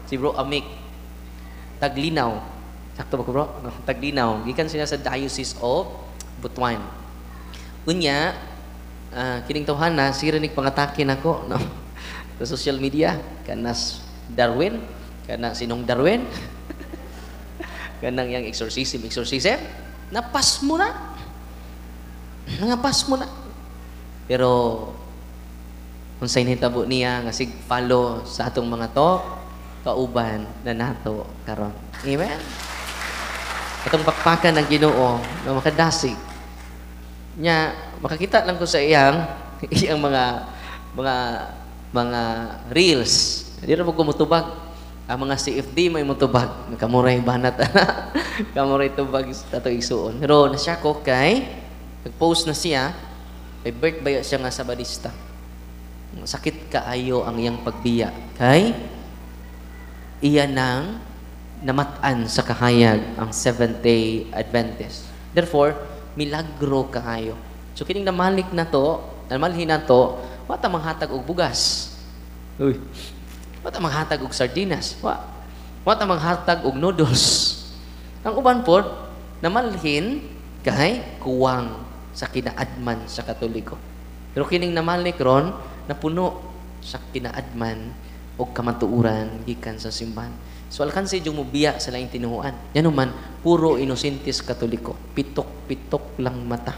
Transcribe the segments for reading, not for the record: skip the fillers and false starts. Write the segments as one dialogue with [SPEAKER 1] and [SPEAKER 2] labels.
[SPEAKER 1] Si Bro Amik. Taglinaw. Sakto ba ko, bro? No, Taglinaw. Gikan sila sa Diocese of Butuan. Unya, kining tawhana, sira nig pangatakin ako, no? Sa social media, kanas Darwin, kana sinong Darwin, kanang yang exorcism, napas mo na. Nangapas mo na. Pero, unsay nitabo niya, nga sig follow sa atong mga to, kauban na nato karon. Amen? Atong pakpakan ng Ginoo na makadasig. Nya, makakita lang ko sa iyang mga reels. Di na po kumutubag. Ang mga CFD may mutubag. Kamuray banat. Kamuray tubag ato isuon. Pero nasya ko kay nag-post na siya, may birthday siya nga Sabadista. Sakit kaayo ang iyang pagbiya. Kay iya nang namatan sa kahayag ang Seventh-day Adventist. Therefore, milagro kaayo. So kining namalhin na to, wata manghatag og bugas. Uy. Wata manghatag og sardinas. Wata manghatag og noodles. Ang uban pod namalhin kay kuwang sa kinaadman sa Katoliko. Pero kining namalik ron napuno sa kinaadman o kamatuuran gikan sa simbahan. So alkansi yung mubiya sa laing tinuhuan. Yan naman, puro inosintis Katoliko. Pitok-pitok lang mata.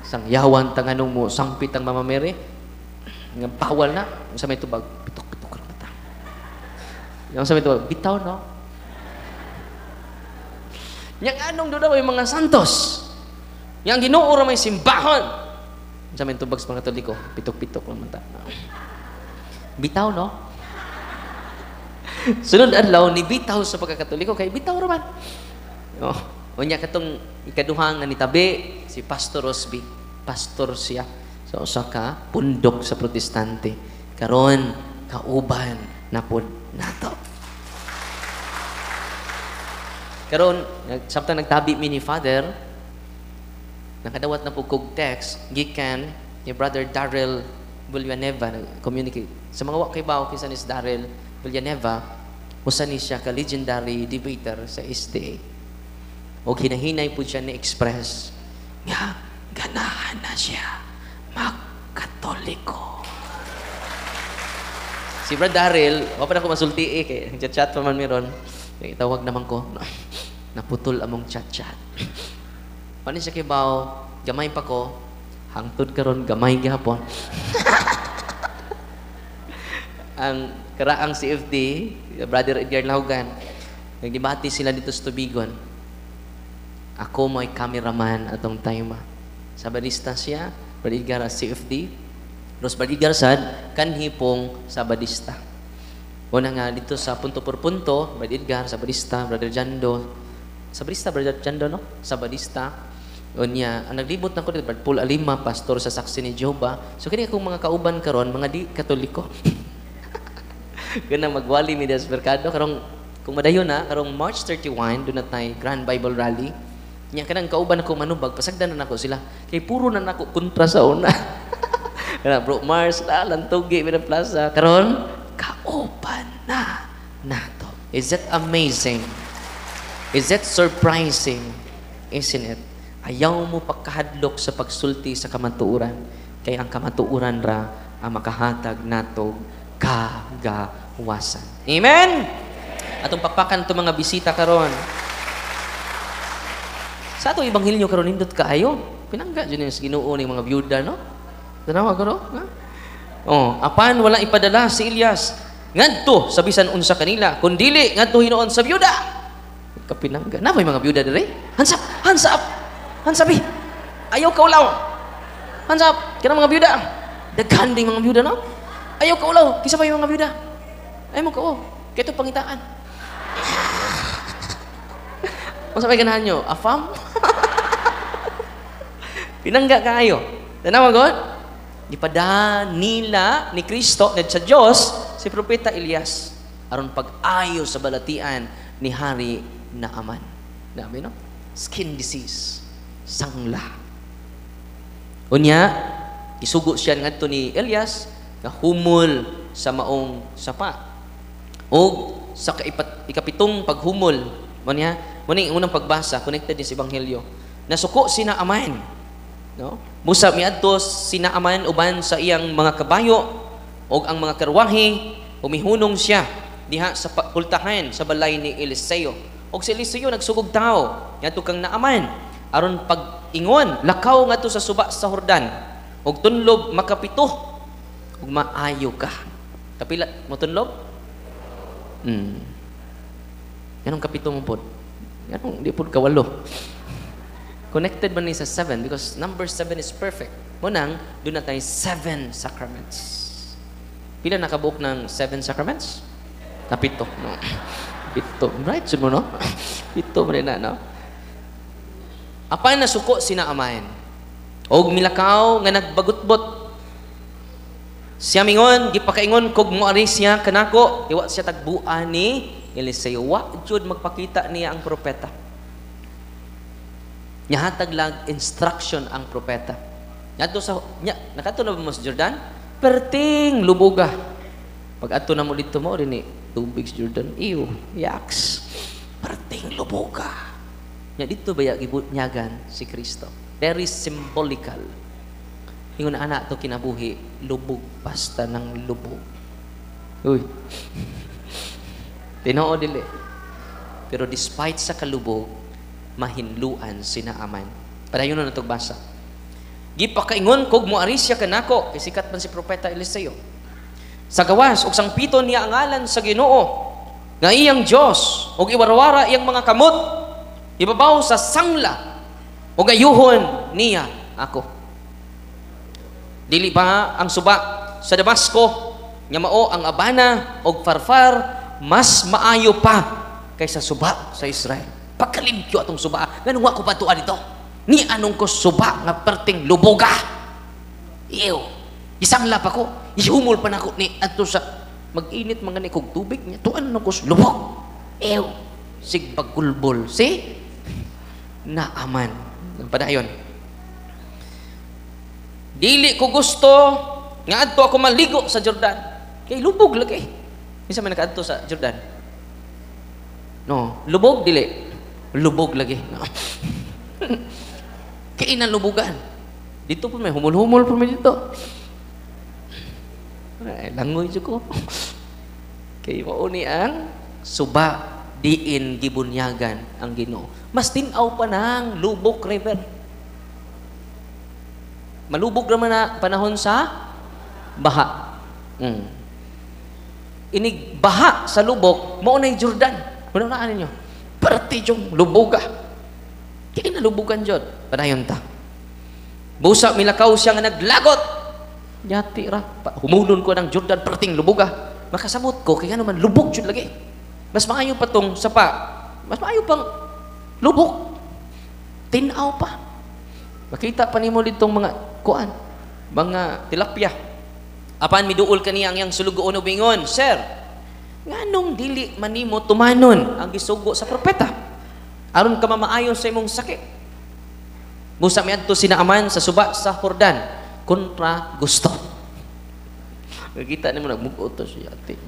[SPEAKER 1] Sang yawan tanganong mo, sangpit ang mamamere. Nga bawal na. Sa may tubag, pitok-pitok lang mata. Yung sa may tubag, bitaw no? Yang anong doon daw yung mga santos. Yang ginuura may simbahan. Sa may tubag sa mga Katoliko, pitok-pitok lang mata. Bitaw no? Sunod adlaw ni bitaw sa pagkakatoliko kay bitaw raman. Oh, unya katong ikaduhang nga nitabi si Pastor Rosby. Pastor siya sa usa ka pundok sa Protestante. Karon kauban na pod nato. Karon samtang nagtabi mi ni Father, nakadawat na pug kog text gikan ni Brother Darrell Villanueva communicate. Sa mga wa kay bawo kinsa ni Darrell Villanueva, usa ni siya ka legendary debater sa SDA. O hinahinay po siya ni-express nga ganahan na siya mag-Katoliko. Si Brad Darrell, wala pa na ko masulti kay chat-chat pa man meron. Itawag naman ko, naputol among chat-chat. Paano siya kibaw, gamay pa ko, hangtod karon gamay gihapon. Ang karaang CFD, Brother Edgar Laugan, nagdebate sila dito sa Tubigon. Ako mo'y cameraman atong time. Sabadista siya, Brother Edgar CFD. Ros Brother Edgar sad, kanhipong Sabadista. Una nga dito sa punto por punto, Brother Edgar, Sabadista, Brother Jando. Sabadista, Brother Jando, no? Sabadista. Unya, ang naglibot na ko dito, Brother Paul Alima, pastor sa Saksi ni Jehovah. So, kini akong mga kauban karon, mga di Katoliko. Kaya magwali mi sa merkado karong kung madayon na karong March 31 doon na tayo Grand Bible Rally. Nya kanang kauban ako manubag pasagdan na nako sila kay puro na nako kontra sa una. Kana Bro Mars lantugi mi plaza karon kauban na nato. Is that amazing? Is that surprising? Isn't it? Ayaw mo pagkahadlok sa pagsulti sa kamatuuran kay ang kamatuuran ra ang makahatag natog kagawasan. Amen? Atong pakpakan itong mga bisita karon. Sa atong Ebanghelyo karon nindot kaayo. Pinangga dyan yung Ginoo ng mga byuda, no? Tanawa karon? Oh, apan wala ipadala si Elias ngadto sa bisan unsa kanila, kundili ngadto hinoon sa byuda. Kapinangga. Na may mga byuda diri? Hands up. Ayaw kaulaw. Hands up. Kina mga byuda. Daghan ding mga byuda, no? Ayaw ka ulaw. Kisa pa yung mga byuda. Ayaw mo ka o. Kaya ito pangitaan. Ang sabay ganahan nyo? Afam? Pinangga kayo. Tanawa God? Ipada nila ni Kristo at sa Diyos si Propeta Elias. Aron pag-ayo sa balatian ni Hari Naaman. Dami, no? Skin disease. Sangla. Unya, isugo siya ngadto ni Elias na humol sa maong sapa. O sa ikapitong paghumol. Muna unang pagbasa, connected din sa Ebanghelyo. Nasuko sina Aman. No? Busa miadto sina Aman uban sa iyang mga kabayo o ang mga karwahe, umihunong siya diha sa pultahan sa balay ni Eliseo. Og si Eliseo nagsugog tao, ngadto kang Naaman aron pag-ingon, lakaw ngadto sa suba sa Jordan. Og tunlob makapito ug maayo ka. Kapila mo tunlob? Yanong kapito mo pod. Yanong di pod kawalo. Connected man ni sa 7 because number 7 is perfect. Munang doon na tayo 7 sacraments. Pila nakabuok ng 7 sacraments? Kapito. No. Pito. Right, mo no? Pito mo rin na, no? Apay na suko sina Amayan. Og milakaw nga nagbagutbot. Siya mingon, gipakaingon kog moari siya kanako, iwa siya tagbuan ni Eliseo. Wa jud magpakita niya ang propeta. Nyahatag lang instruction ang propeta. Nakato na ba mo sa Jordan? Perting lubuga. Pag ato na mo dito mo, rin tubig sa Jordan. Ew, yaks. Perting lubuga. Dito ba gibunyagan si Kristo? Very symbolical. Ingon na anak to kinabuhi, lubog basta ng lubog. Uy. Tinoo dili. Pero despite sa kalubog, mahinluan sina Aman. Padayon na natong basa. Gipakaingon kog moari siya kanako, kay sikat man si propeta Eliseo. Sa gawas og sangpiton niya ang ngalan sa Ginoo, nga iyang Dios, og iwarawara iyang mga kamot, ibabaw sa sangla, og ayuhon niya ako. Dili ba ang suba sa Damasco, nga mao ang Abana og Farfar, mas maayo pa kaysa suba sa Israel. Pagkalimpyo atong suba, ganun wa ko patuan dito. Ni anong ko suba nga perting luboga. Ew. Isang lap ako, ihumol pa nako ni ato sa mag-init mga ni kog tubig niya. Tuan anong ko lubog. Ew. Sig pagkulbol. Si Naaman. Padayon. Dili ko gusto nga adto ako maligo sa Jordan. Kay lubog lagi. Isa man nakaadto sa Jordan. No, lubog dili. Lubog lagi. No. Kainan lubugan. Dito po may humul-humul po may dito. Ay, langoy ko. Kay mauni ang suba diin gibunyagan ang Ginoo. Mas tinaw pa nang Lubok River. Malubog naman na panahon sa baha. Inig baha sa lubok, maunay Jordan. Unaan ninyo. Perti yung lubuga. Kaya nalubugan dyan. Padayon ta. Busa milakaw siya nga naglagot. Yati ra. Humulon ko ng Jordan perting lubuga. Makasamot ko, kaya naman lubog dyan lagi. Mas maayo pa tong sapa. Mas maayo pang lubog. Tinaw pa. Makita pa ni mo ditong mga kuan. Mga tilapia. Apan miduol kaniya ang yang sulugoon o bingon. Sir, nganong dili manimo tumanon ang gisugo sa propeta aron ka mamaayon sa imong sakit. Busa miadto sina Aman sa suba sa Jordan kontra gusto. Nakita nimo nagmugot to siya ate.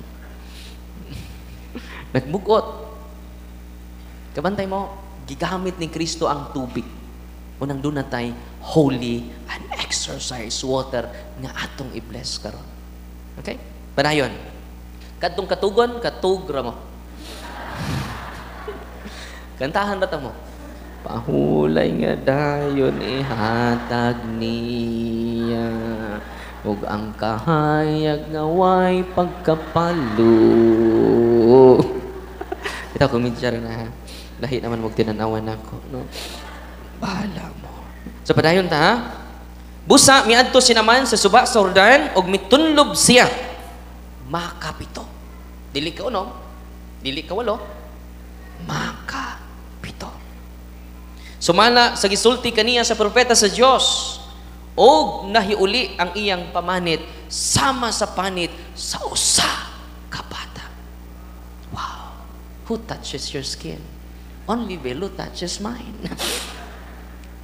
[SPEAKER 1] Nagmugot. Kabantay mo, gigamit ni Kristo ang tubig. Unang doon natay holy and exercise water nga atong i-bless karon. Okay? Padayon. Kadtong katugon, katugra mo. Kantahan rata mo. Pahulay nga dayon ihatag niya ug ang kahayag nga way pagkapalo. Ito kumitsa na lahi naman mo tinanawan ako, no? Bahala mo. So padayon ta ha. Busa miadto sinaman sa suba sa Jordan og mitunlob siya. Makapito. Dili ka uno, dili ka walo, makapito. Sumala sa gisulti kaniya sa propeta sa Dios og nahiuli ang iyang pamanit sama sa panit sa usa ka bata. Wow. Who touches your skin? Only Velo touches mine.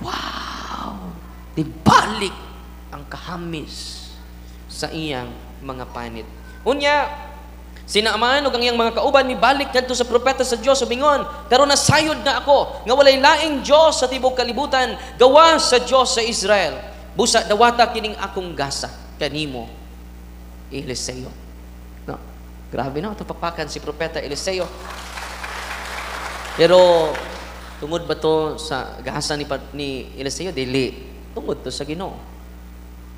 [SPEAKER 1] Wow. Dibalik ang kahamis sa iyang mga panit. Unya, Sinaaman ug ang iyang mga kauban ni balik kadto sa propeta sa Dios subingon, karon nasayod na ako nga walay laing Dios sa tibuok kalibutan gawa sa Dios sa Israel. Busa dawata kining akong gasa kanimo, Eliseo. No. Grabe na ito papakan si propeta Eliseo. Pero tungod ba to sa gasa ni Eliseo? Dili. Tungod to sa Ginoo.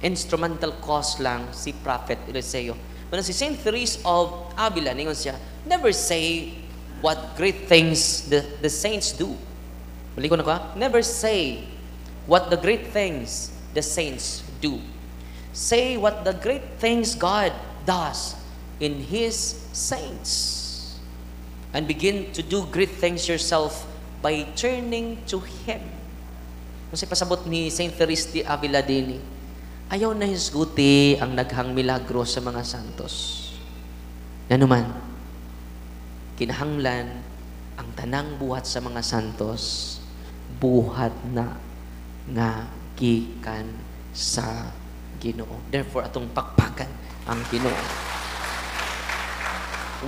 [SPEAKER 1] Instrumental cause lang si prophet Eliseo. Pero si Saint Therese of Avila, ningon siya, never say what great things the saints do. Balik ko na ko, never say what the great things the saints do. Say what the great things God does in His saints. And begin to do great things yourself by turning to Him. Kasi pasabot ni Saint Therese de Avila din, ayaw na hisguti ang naghang milagro sa mga santos. Yan naman, kinahanglan ang tanang buhat sa mga santos, buhat na nga gikan sa Ginoo. Therefore, atong pakpakan ang Ginoo.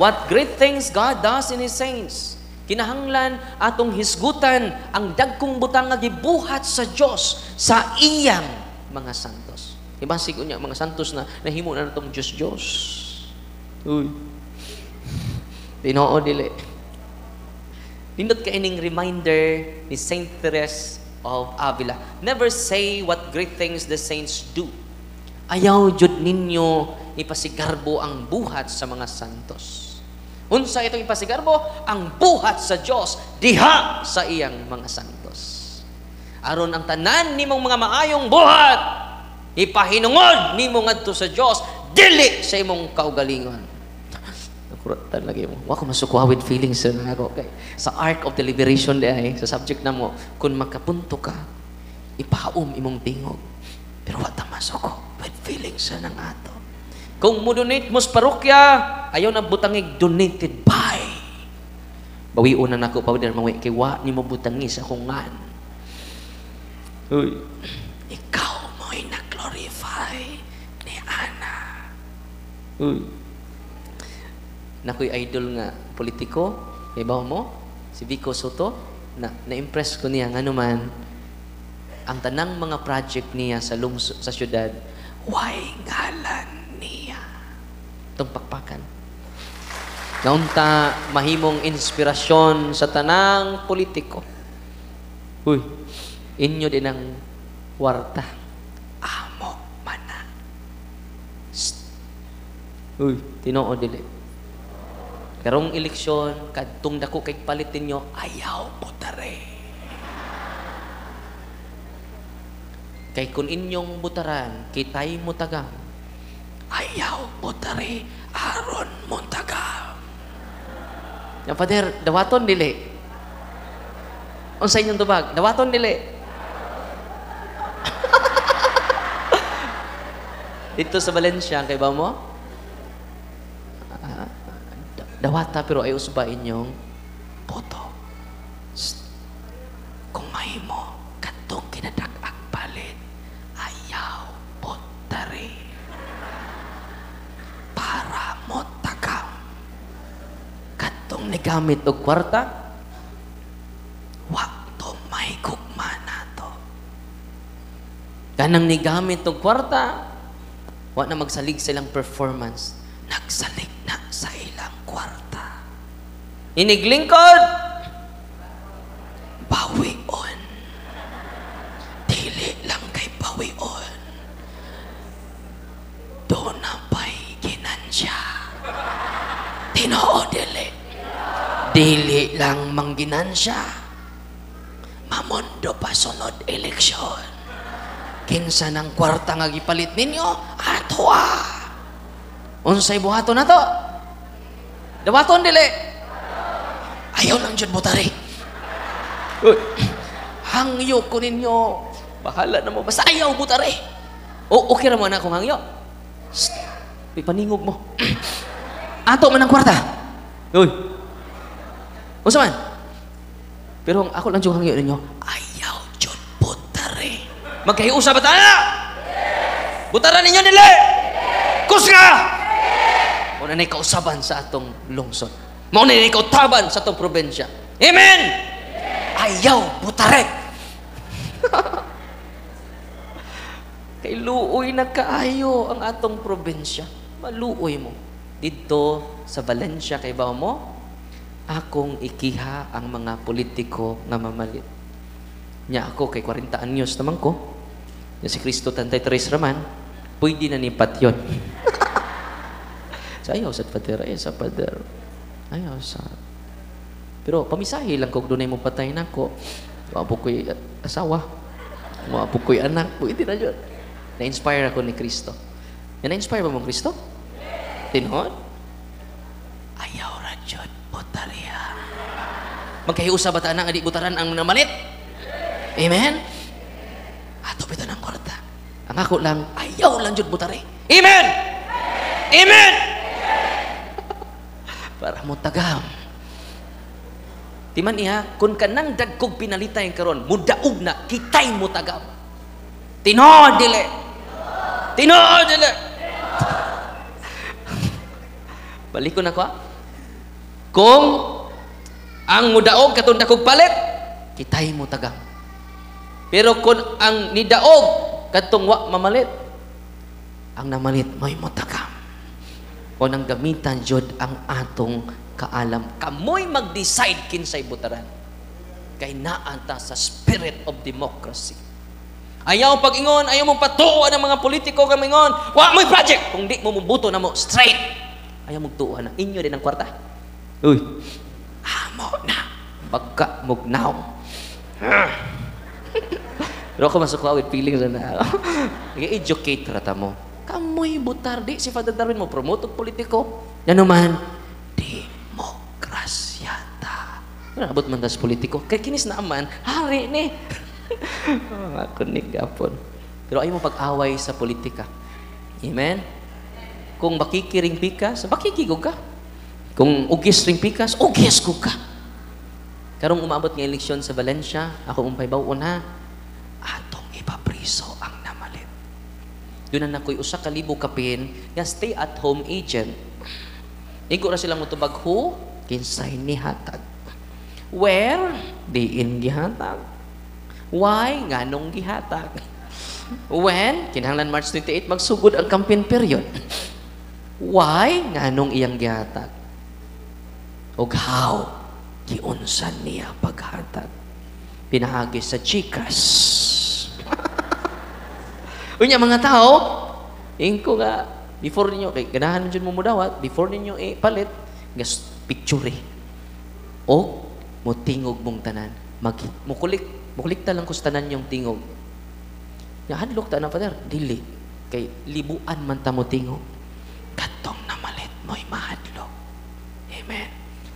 [SPEAKER 1] What great things God does in His saints. Kinahanglan atong hisgutan ang dagkong butang nga gibuhat sa Dios sa iyang mga santos. Ibasig unya mga santos na nahimo na natong Diyos. Uy. Tinoo dili. Nindot ka ining reminder ni Saint Therese of Avila. Never say what great things the saints do. Ayaw jud ninyo ipasigarbo ang buhat sa mga santos. Unsa itong ipasigarbo? Ang buhat sa Dios diha sa iyang mga santos. Aron ang tanan nimong mga maayong buhat ipahinungod nimo ngadto sa Dios dili sa imong kaugalingon. Nakuratan lagi mo. Wa ko masukuha with feelings na ako kay sa arc of the liberation ay sa subject namo kun makapunto ka ipaum imong tingog. Pero wa ta masuko with feelings na nang ato. Kung mo donate mo sa parokya, ayaw na butangig donated by. Bawiunan ako pa der mawi kay wa nimo butangi sa akong ngan. Uy. Ikaw mo'y na-glorify ni Ana. Uy. Nakoy idol nga politiko, ibaw mo, si Vico Soto, na-impress ko niya, nga naman, ang tanang mga project niya sa syudad, why ngalan niya? Itong pakpakan. Naunta, mahimong inspirasyon sa tanang politiko. Uy, inyo din ang warta. Amo mana. Uy, tinoo dili. Karong eleksyon, kadtong dako kay palit ninyo, ayaw butare. Kay kun inyong butaran, kitay mo tagang, ayaw butare, aron mo tagang. Yan, Father, dawaton dili. Unsa inyong tubag? Dawaton dili. Dito sa Valencia, kay ba mo? Dawata pero ay usba inyong boto. Kung mahimo kadtong kinadak-ak palit, ayaw botare. Para mo takam. Kadtong nigamit og kwarta, wakto may gugma nato. Kanang nigamit og kwarta, wa na magsalig silang performance. Nagsalig na sa ilang kwarta. Iniglingkod, bawion. Dili lang kay bawion. Doon na ba'y ginansya? Tinoo dili. Dili lang mangginansya. Mamondo pa sunod eleksyon. Kinsa ng kwarta nga gipalit ninyo, atwa. Unsay buhaton nato? Dawaton dili. Ayaw lang jud butari. Hangyo ko ninyo. Bahala na mo. Basta ayaw butari. O okay ra mo na akong hangyo. Ipaningog mo. Ato man ang kwarta. Uy. Unsa man? Pero ako lang jud hangyo ninyo. Ayaw jud butari. Magkahiusa ba tayo? Yes. Butaran ninyo dili. Yes. Kusga. Mao na kausaban sa atong lungsod. Mao na kautaban sa atong probinsya. Amen. Ayaw butarek. Kay luoy na kaayo ang atong probinsya. Maluoy mo. Dito sa Valencia kay bawo mo, akong ikiha ang mga politiko nga mamalit. Nya ako kay 40 anyos naman ko. Nya si Cristo 33 raman, pwede na ni patyon. So, ayaw sa pader, ayaw sa pader. Ayaw sa... Pero pamisahi lang kung doon ay mo patay na ko. Wapo ko'y asawa. Wapo ko'y anak. Pwede na yun. Na-inspire ako ni Cristo. Na-inspire ba mo Cristo? Tinhod? Ayaw ra jud butarya. Magkahiusa ba ta nang adik butaran ang namalit? Amen? Ato bitaw ng kwarta. Ang ako lang, ayaw lang jud butari. Amen! Amen! Para mo tagam. Timan iha, kung kanang dagkog pinalitay karon, mudaog na, kitay mo tagam. Tinod dili. Tinod dili. Balikon ako. Kung ang mudaog katong dakog palit, kitay mo tagam. Pero kung ang nidaog katong wa mamalit, ang namalit mo'y mo tagam. O nang gamitan jud ang atong kaalam. Kamoy mag-decide kinsay butaran. Kay naanta sa spirit of democracy. Ayaw pag-ingon, ayaw mong patuan ang mga politiko kamingon. Wa mo'y project kung di mo mubuto na mo straight. Ayaw mong tuan na inyo din ang kwarta. Uy, amo na. Bagka mugnaw. Pero ako masukwa with feelings na i-educate rata mo. Kamoy butar di si Father Darwin mo promote og politiko. Yan naman demokrasyata. Nabot man tas politiko. Kay kinis na man hari ni. Ako ni gapon. Pero ay mo pag-away sa politika. Amen. Kung makikiring pikas, makikigog ka. Kung ugis ring pikas, ugis ko ka. Karong umabot nga eleksyon sa Valencia, ako umpay bawon ha. Atong ipapriso ang namalit. Doon na nakoy usa ka libo kapin nga stay-at-home agent. Igo ra silang mutubag who? Kinsay ni hatag. Where? Diin gihatag. Why? Nganong gihatag. When? Kinahanglan March 28 magsugod ang campaign period. Why? Nganong iyang gihatag. Og how? Giunsan niya paghatag. Pinahagi sa Gcash. Unya mga tao, ingko nga, before ninyo, kay ganahan dyan mo mudawat, before ninyo palit, gas picture o mutingog mong tanan. Mukulik ta lang kus tanan yung tingog. Ya, hadlok ta na, Father, dili. Kay libuan man ta mo tingog. Katong namalit mo'y mahadlok. Amen.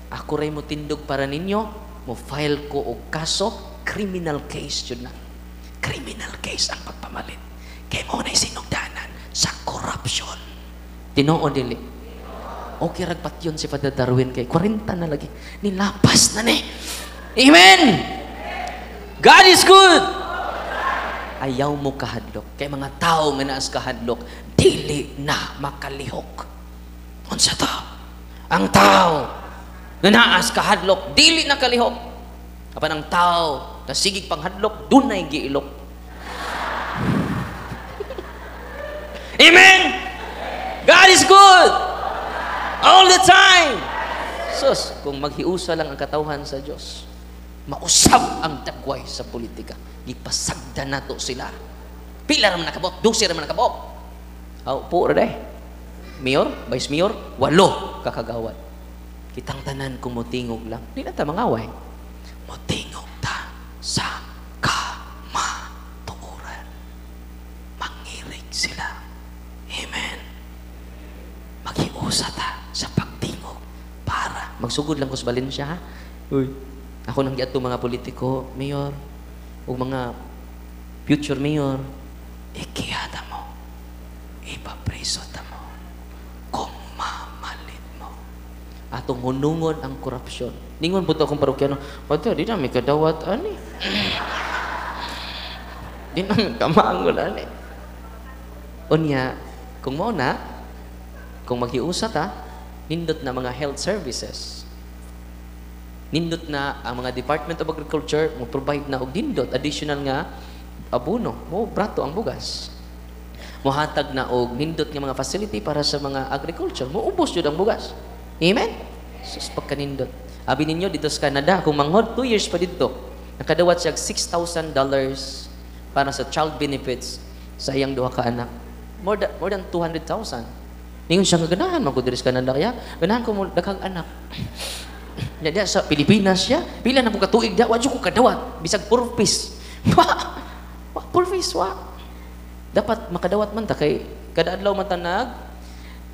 [SPEAKER 1] Ako ray mo tindog para ninyo, mo file ko og kaso, criminal case yun na. Criminal case ang pagpamalit. Kaya mo na sinugdanan sa corruption. Tinoon dili. Okay, ragpat yun si Father Darwin kay 40 na lagi. Nilapas na ni. Amen! God is good! Ayaw mo kahadlok. Kaya mga tao nga naas kahadlok, dili na makalihok. Unsa to? Ang tao nga naas kahadlok, dili na kalihok. Kapan ang tao na sigig panghadlok, dunay giilok. Amen! God is good! All the time! Sus, kung maghiusa lang ang katawhan sa Diyos, mausap ang dagway sa politika. Ipasagda na to sila. Pila naman nakabot, 12 naman nakabot. Po, raday. Mayor, Vice Mayor, 8 kakagawad. Kitang tanan kung mutingog lang. Di na ta mangaway. Mutingog ta sa kamatuoran. Mangirig sila. Amen. Maghiusa ta sa pagtingog para magsugod lang ko sa Valencia, ha? Uy, ako nang giadto mga politiko, mayor, o mga future mayor, ikiyata mo, ipapreso ta mo, kung mamalit mo. Atong hunungon ang korupsyon. Ningon po ito akong parokyano, Padre, di na may kadawat, ani? Di na may kamangon, ani? Unya, kung mo na, kung maghiusa ta, nindot na mga health services. Nindot na ang mga Department of Agriculture mo provide na og nindot additional nga abono, mo brato ang bugas. Mohatag na og nindot nga mga facility para sa mga agriculture. Moubos jud ang bugas. Amen. Sus pagkanindot. Abi ninyo dito sa Canada, kung manghod 2 years pa dito, nakadawat siya $6,000 para sa child benefits sa iyang duha ka anak. More than 200,000. Ningon siya nga ganahan man ko diri sa Canada kaya ganahan ko mo daghang anak. Diya sa Pilipinas siya, pila na ko katuig da, wa jud ko kadawat bisag purpose. Wa purpose wa. Dapat makadawat man ta kay kada adlaw man ta nag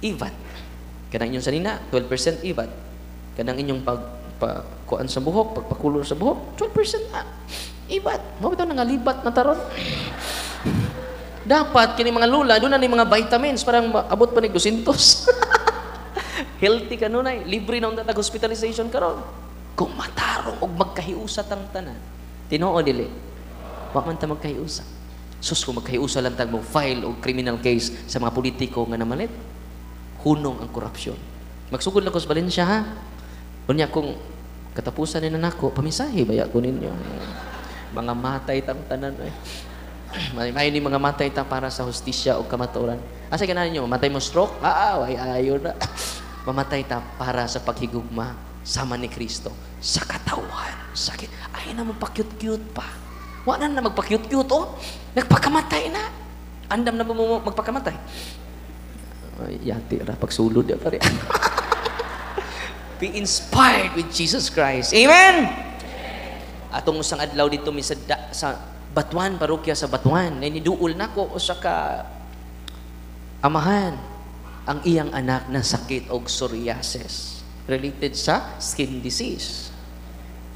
[SPEAKER 1] IVAT. Kanang inyong sanina 12% IVAT. Kanang inyong kuan sa buhok, pagpakulor sa buhok, 12% na. IVAT. Mo bitaw nangalibat na taron. Dapat kini mga lula doon na ni mga vitamins parang abot pa ni 200. Healthy ka nunay, libre na unta hospitalization karon. Kung matarong og magkahiusat ang tanan. Tinuod dili. Wa man ta magkahiusat. Sus kung magkahiusa lang tag mo file og criminal case sa mga politiko nga namalit. Hunong ang korupsyon. Magsugod lang ko sa Valencia ha. Unya kung katapusan ni nako, pamisahe baya ko ninyo. Mga matay tang tanan ay. May ni mga matay ta para sa hustisya o kamatuoran. Asa ganahan niyo, matay mo stroke? Ay ayo na. Mamatay ta para sa paghigugma sama ni Kristo sa katawan. Sakit. Ay na mo pa-cute-cute pa. Wa na magpa-cute-cute oh. Nagpakamatay na. Andam na mo magpakamatay. Ay, yati ra pagsulod ya pare. Be inspired with Jesus Christ. Amen. Atong usang adlaw dito mi sa Batuan, parokya sa Batuan. Niduol nako o sa ka amahan ang iyang anak na sakit og psoriasis related sa skin disease.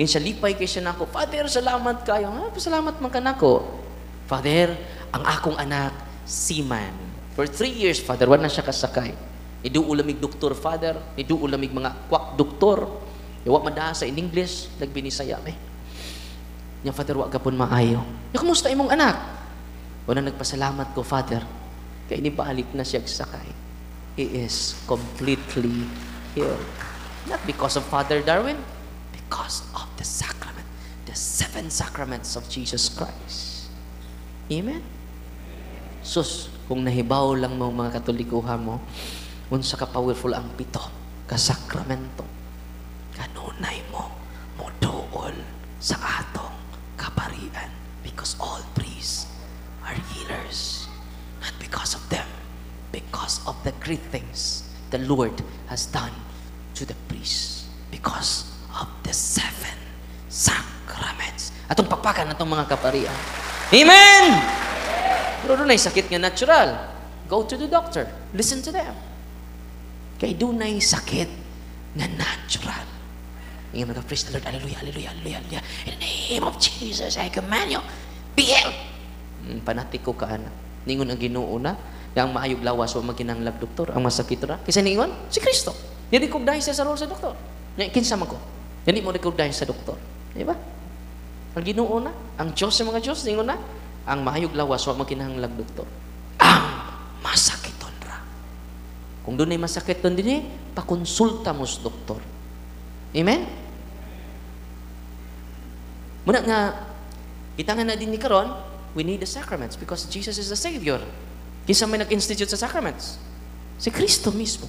[SPEAKER 1] Yun siya lipay kay siya nako, Father, salamat kayo. Salamat man ka nako. Father, ang akong anak, seaman. For 3 years, Father, wala na siya kasakay. Niduulamig doktor, Father. Niduulamig mga kwak doktor. Iwa madasa in English, nagbinisaya may. Yang Father, wag kapon maayo. Kamusta imong anak? Wala nagpasalamat ko, Father. Kaya inibalik na siya sakay. He is completely healed. Not because of Father Darwin, because of the sacrament, the 7 sacraments of Jesus Christ. Amen? Sus, kung nahibaw lang mo mga katolikuhan mo, unsa ka powerful ang 7 kasakramento, kanunay mo, moduol sa atong kaparian. Because all priests are healers. Not because of them, because of the great things the Lord has done to the priests. Because of the 7 sacraments. Atong pakpakan atong mga kaparian. Amen! Pero doon ay sakit nga natural. Go to the doctor. Listen to them. Kay doon ay sakit nga natural. Ngayon praise the Lord. Hallelujah, hallelujah, hallelujah, hallelujah. In the name of Jesus, I command you, be healed. Panatik ko ka, anak. Ningon ang Ginoo na, ang maayog lawas o maginanglag doktor, ang masakit ra. Kasi ningon, si Kristo. Hindi ko dahil sa role sa doktor. Kinsa man ko. Hindi mo recognize sa doktor. Di ba? Ang Ginoo na, ang Diyos sa mga Diyos, ningon na, ang maayog lawas o maginanglag doktor. Ang masakiton ra. Kung doon ay masakit doon din pakonsulta mo sa doktor. Amen? Muna nga, kita nga na din ni karon, we need the sacraments because Jesus is the Savior. Kinsa may nag-institute sa sacraments? Si Kristo mismo.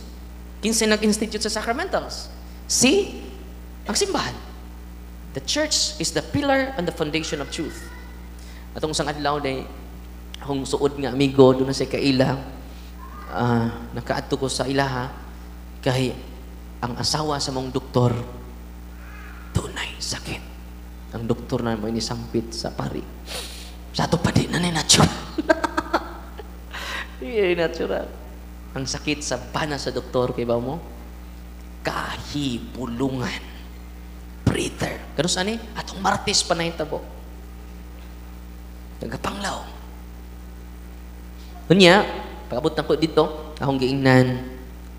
[SPEAKER 1] Kinsa nag-institute sa sacramentals? Ang simbahan. The church is the pillar and the foundation of truth. Atong sang adlaw day, akong suod nga amigo, doon na sa kaila, nakaadto ko sa ilaha, kay ang asawa sa mong doktor, tunay sakit. Ang doktor na mo inisampit sa pari. Sa ato pa din na ni natural. Natural. Ang sakit sa bana sa doktor, kay ba mo? Kahipulungan. Breather. Pero saan atong Martes pa na yung tabo. Nagapanglaw. Kunya, pagabot na ko dito, akong giingnan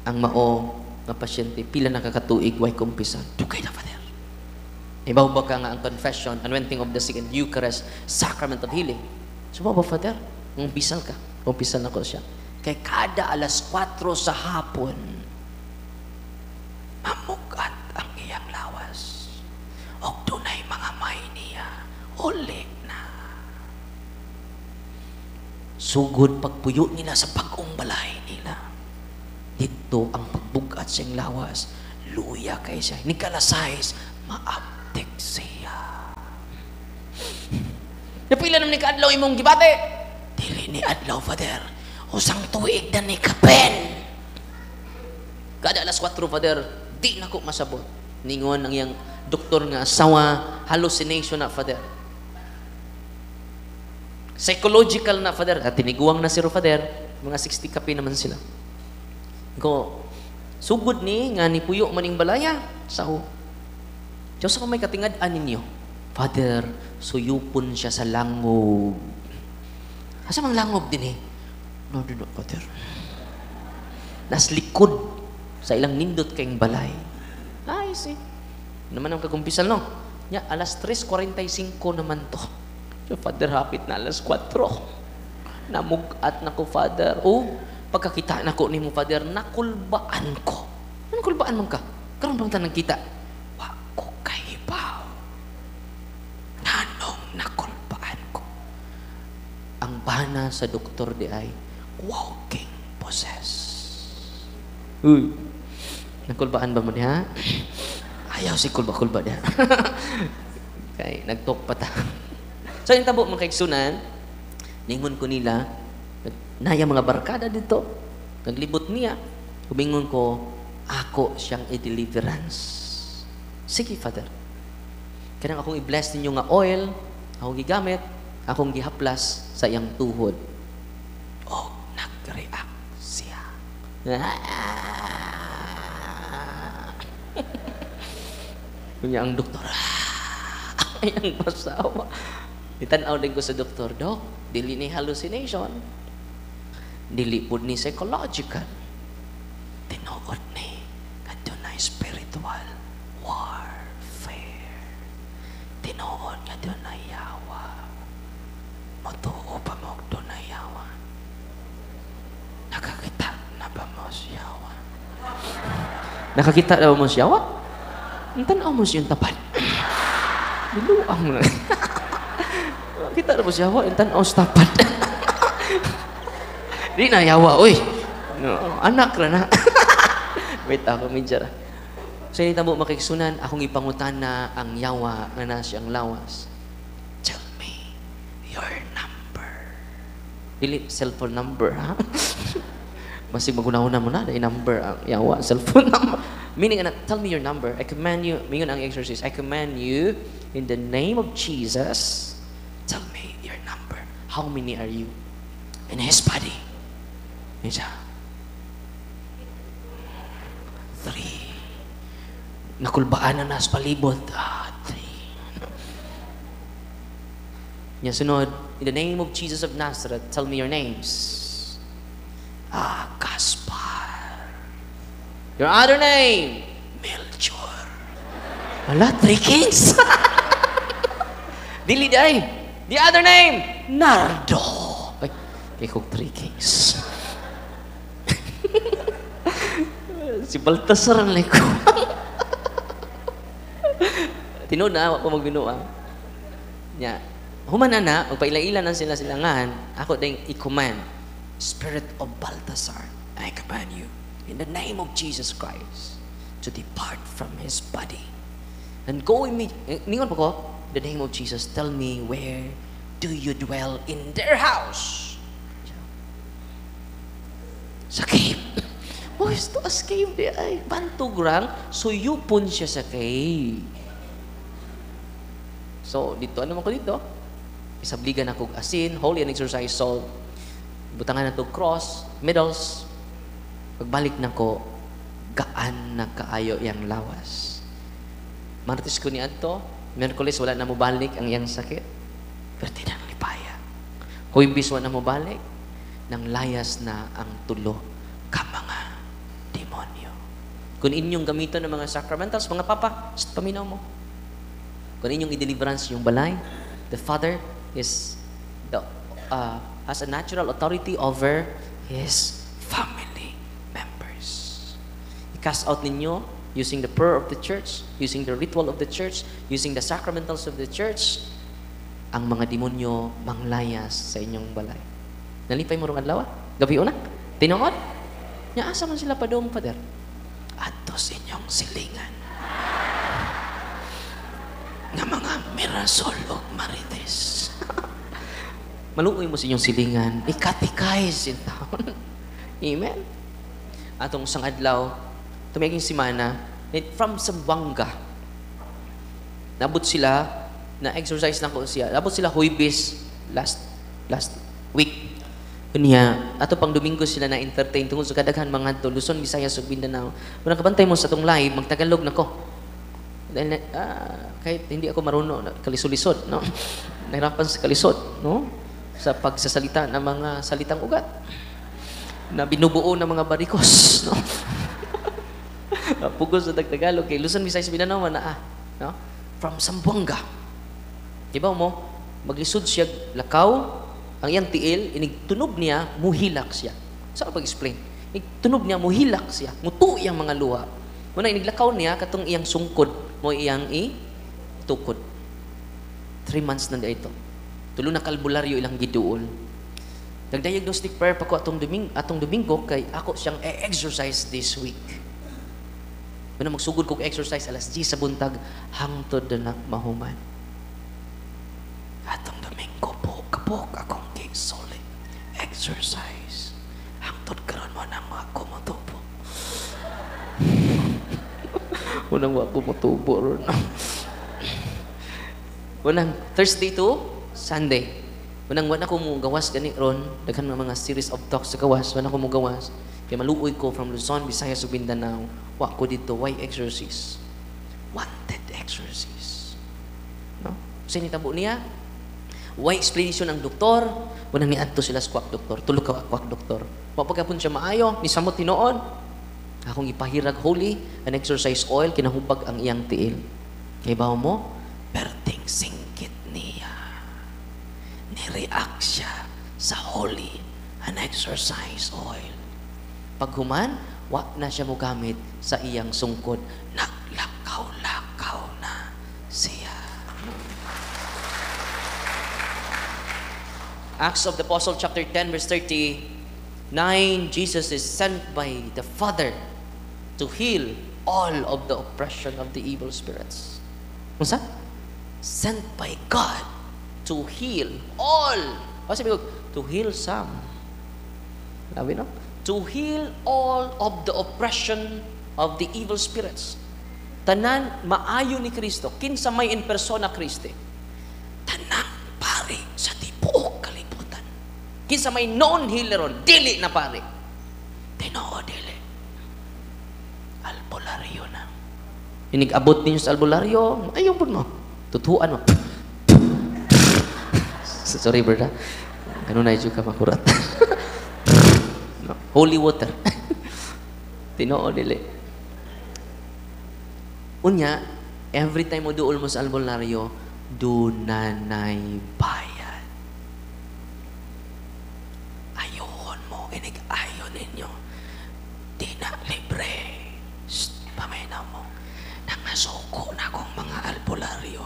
[SPEAKER 1] ang mao ng pasyente, pila nakakatuig, way kumpisan. Dugay na, Father. Ibaw ba ka nga ang confession, anointing of the sick and Eucharist, sacrament of healing. So ba, Father? Umpisal ka. Umpisal na ko siya. Kay kada 4:00 sa hapon, mamugat ang iyang lawas. O dunay mga may niya, uli na. Sugod pagpuyo nila sa pag-ong balay nila. Dito ang pagbugat sa iyang lawas, luya kay siya. Nikalasayas, maaptik siya. Napila naman ni Kaadlaw imong gibate. Dili ni Adlaw, Father. Usang tuig na ni Kapen. Kada alas 4, Father, di na ko masabot. Ningon ang iyang doktor nga asawa, hallucination na, Father. Psychological na, Father. At tiniguang na si Father. Mga 60 kape naman sila. Ko, sugod ni, nga ni puyo maning balaya. Sao? Diyos ako may katingad-an ninyo. Father, suyupon siya sa langob. Asa mang langob din eh? No, Father. Nas likod sa ilang nindot kayong balay. Ay, see. Naman ang kagumpisal, no? Nya, alas 3:45 naman to. So, Father, hapit na alas 4. Namugat na ko, Father. Oh, pagkakita na ko ni mo, Father, nakulbaan ko. Anong kulbaan mo ka? Karoon bang tanang kita? Wako kahibaw. Nanong nakulbaan ko. Ang bana sa doktor di ay walking possessed. Uy, nakulbaan ba mo niya? Ayaw si kulba-kulba niya. Kay, nagtok pa ta. So, yung tabo, mga kaigsunan, ningon ko nila, naya mga barkada dito, naglibot niya, humingon ko, ako siyang i-deliverance. Sige, Father. Kaya akong i-bless ninyo nga oil, akong gigamit, akong gihaplas sa iyang tuhod. O, nag-react siya. Kunya ang doktor, ayang masawa. Itanaw din ko sa doktor, Dok, dili ni hallucination. Dili po ni psychological. Tinuod ni, kadto na spiritual warfare. Tinuod kadto na yawa. Matuo pa mo kadto na yawa. Nakakita na ba mo siya yawa? Nakakita na ba mo siya yawa? Ang tanaw mo siyang tapad. Biluang mo na. Kita na mo siya yawa, ang tanaw sa tapad. Di na yawa, uy. No, anak na na. Wait ako, medyo. So, hindi tamo makiksunan, akong ipangutan na ang yawa nga na siyang lawas. Tell me your number. Dili, cellphone number, ha? Masig magunahuna mo na, dahil number ang yawa, cellphone number. Meaning, tell me your number. I command you, mingon ang exorcist, I command you, in the name of Jesus, tell me your number. How many are you? In his body. Isa. 3. Nakulbaan na nas palibot. 3. Yan sunod, in the name of Jesus of Nazareth, tell me your names. Gaspar. Your other name, Melchor. Wala, 3 kings. Dili day. The other name, Nardo. Ay, kay kong 3 kings. Si Baltasar ang liko. Tinood na, ako magbinuang. Nya, human na, magpaila-ila na sila silangan, ako ding i-command, Spirit of Baltasar, I command you, in the name of Jesus Christ, to depart from his body. And go immediately, ningon pa ko, in the name of Jesus, tell me, where do you dwell in their house? Sa cave. Oh, ito as cave di ay. Bantugrang, suyupon siya sa cave. So, dito, ano mo ko dito? Isabligan ako asin, holy and exercise salt. Butangan na to cross, medals. Pagbalik na ko, gaan na kaayo yang lawas. Martes ko ni Adto, Merkulis wala na mo balik ang yang sakit. Pero tinang lipaya. Huwibis wala na mo balik, nang layas na ang tulo ka mga demonyo. Kung inyong gamiton ng mga sacramentals, mga papa, paminaw mo. Kung inyong i-deliverance yung balay, the Father is has a natural authority over his family members. I-cast out ninyo using the prayer of the church, using the ritual of the church, using the sacramentals of the church, ang mga demonyo manglayas sa inyong balay. Nalipay mo rong adlaw? Gabi una? Tinuod? Nya asa man sila padong, Father? Adto sa inyong silingan. Nga mga mirasol o marites. Maluoy mo sa inyong silingan. Ikatikay sin taon. Amen? Atong sang adlaw, tumiging simana, from Zamboanga, nabot sila, na-exercise na ko siya. Nabot sila Huwebes last week. Kunya, ato pang Domingo sila na-entertain tungkol sa kadaghan mga to, Luzon, Visayas, ug Mindanao. Muna kabantay mo sa itong live, magtagalog na ko. Dahil, kahit hindi ako marunong, kalisod-lisod, no? Nahirapan sa kalisod, no? Sa pagsasalita ng mga salitang ugat. Na binubuo ng mga barikos, no? Pugos sa Tagalog, kay Luzon, Visayas, Mindanao, no? From Zamboanga. Diba mo, maglisod siya lakaw, ang iyang tiil, inigtunog niya, muhilak siya. Saan ka pag-explain? Igtunog niya, muhilak siya. Mutu iyang mga luha. Muna, iniglakaw niya, katong iyang sungkod, mo iyang itukod. 3 months na ito. Tulo na kalbularyo ilang giduol. Nag-diagnostic prayer pa ko atong Domingo, kay ako siyang exercise this week. Muna, magsugod kong exercise alas 10 sa buntag, hangtod na mahuman. Atong Domingo po, kapok akong solid exercise. Hangtod karon mo nang ako motubo. Unang ako motubo ron. Unang Thursday to Sunday. Unang wala ko mo gawas gani ron, daghan mga series of talks sa gawas, wala ko mo gawas. Kay maluoy ko from Luzon, Visayas ug Mindanao. Wa ko dito why exercise? Wanted exercise. No? Sinitabo niya. Why explanation ang doktor? Unang niadto sila sa kwak doktor. Tulog ka kwak doktor. Mapagkapon siya maayo, ni samot tinuod. Akong ipahirag holy, an exercise oil, kinahubag ang iyang tiil. Kay bawo mo, perting singkit niya. Ni-react siya sa holy, an exercise oil. Paghuman, wa na siya mo gamit sa iyang sungkod. Naglakaw-lakaw na siya. Acts of the Apostle chapter 10 verse 39, Jesus is sent by the Father to heal all of the oppression of the evil spirits. Unsa? Sent by God to heal all. O sabi ko, to heal some. Sabi no? To heal all of the oppression of the evil spirits. Tanan maayo ni Kristo, kinsa may in persona Kristi. Tanang pari sa tibuok kalibutan. Kinsa may non-healeron, dili na pare. Tinoo dili. Albularyo na. Inig-abot ninyo sa albularyo, ayaw po mo. Tutuan mo. Sorry, brother. Ganun na yung ka makurat. No. Holy water. Tinoo dili. Unya, every time mo duol mo sa albularyo, dunanay bayad. Ayun mo, inig-ayon ninyo. Di na libre. Pamena mo. Nangasuko na kong mga albularyo.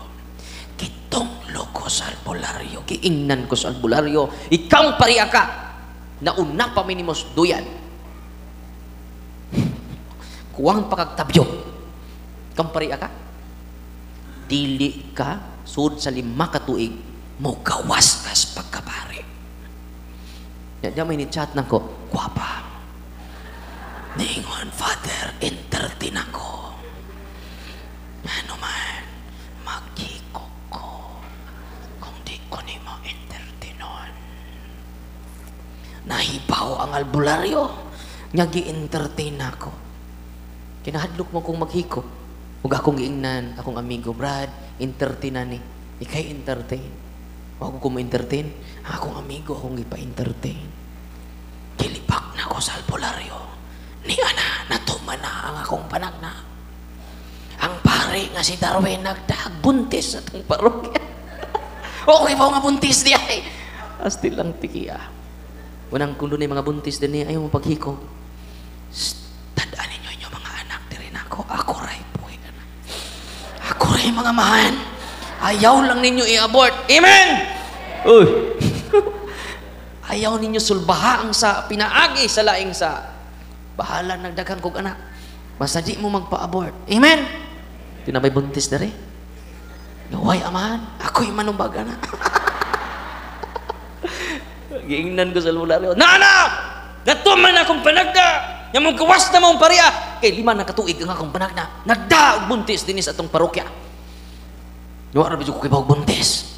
[SPEAKER 1] Kitong loko sa albularyo. Kiingnan ko sa albularyo. Ikaw pariya ka. Nauna pa minimos duyan. Kuwang pakagtabyo. Ikaw pariya ka. Dili ka, sud sa 5 katuig, mo gawas kas pagkapari. Yan may ni-chat na ko, guwapa. Ningon, Father, entertain ako. Ano man, maghikok ko. Kung di ko ni mo entertainon. Nahibaw ang albularyo. Nga gi-entertain ako. Kinahadlok mo kong maghikok. Huwag akong giingnan, akong amigo, Brad, entertainan ni. Ikay entertain. Huwag ko ma-entertain. Akong amigo, akong ipa-entertain. Kilipak na ako sa albularyo. Ni ana, natuman na ang akong panagna. Ang pare nga si Darwin nagdagbuntis sa itong parokya. Okay ba nga buntis niya eh? Asti lang tikiya. Unang kung doon ay mga buntis din niya, ayaw mo paghiko. Tandaan ninyo mga anak, di rin ako. ako ray po. Ako ray mga mahan. Ayaw lang ninyo i-abort. Amen! Uy! Ayaw ninyo sulbaha ang sa pinaagi sa laing sa bahala nagdaghang kog anak. Basta di mo magpa-abort. Amen? Tinabay buntis na rin. Naway amahan, ako'y manumbaga na. Giingnan ko sa albularyo, Nana! Natuman akong panagda! Yung mong kawas na mong pariya! Kay 5 na katuig ang akong panagda. Nagda buntis din sa atong parokya. Nawara ba ko kayo buntis?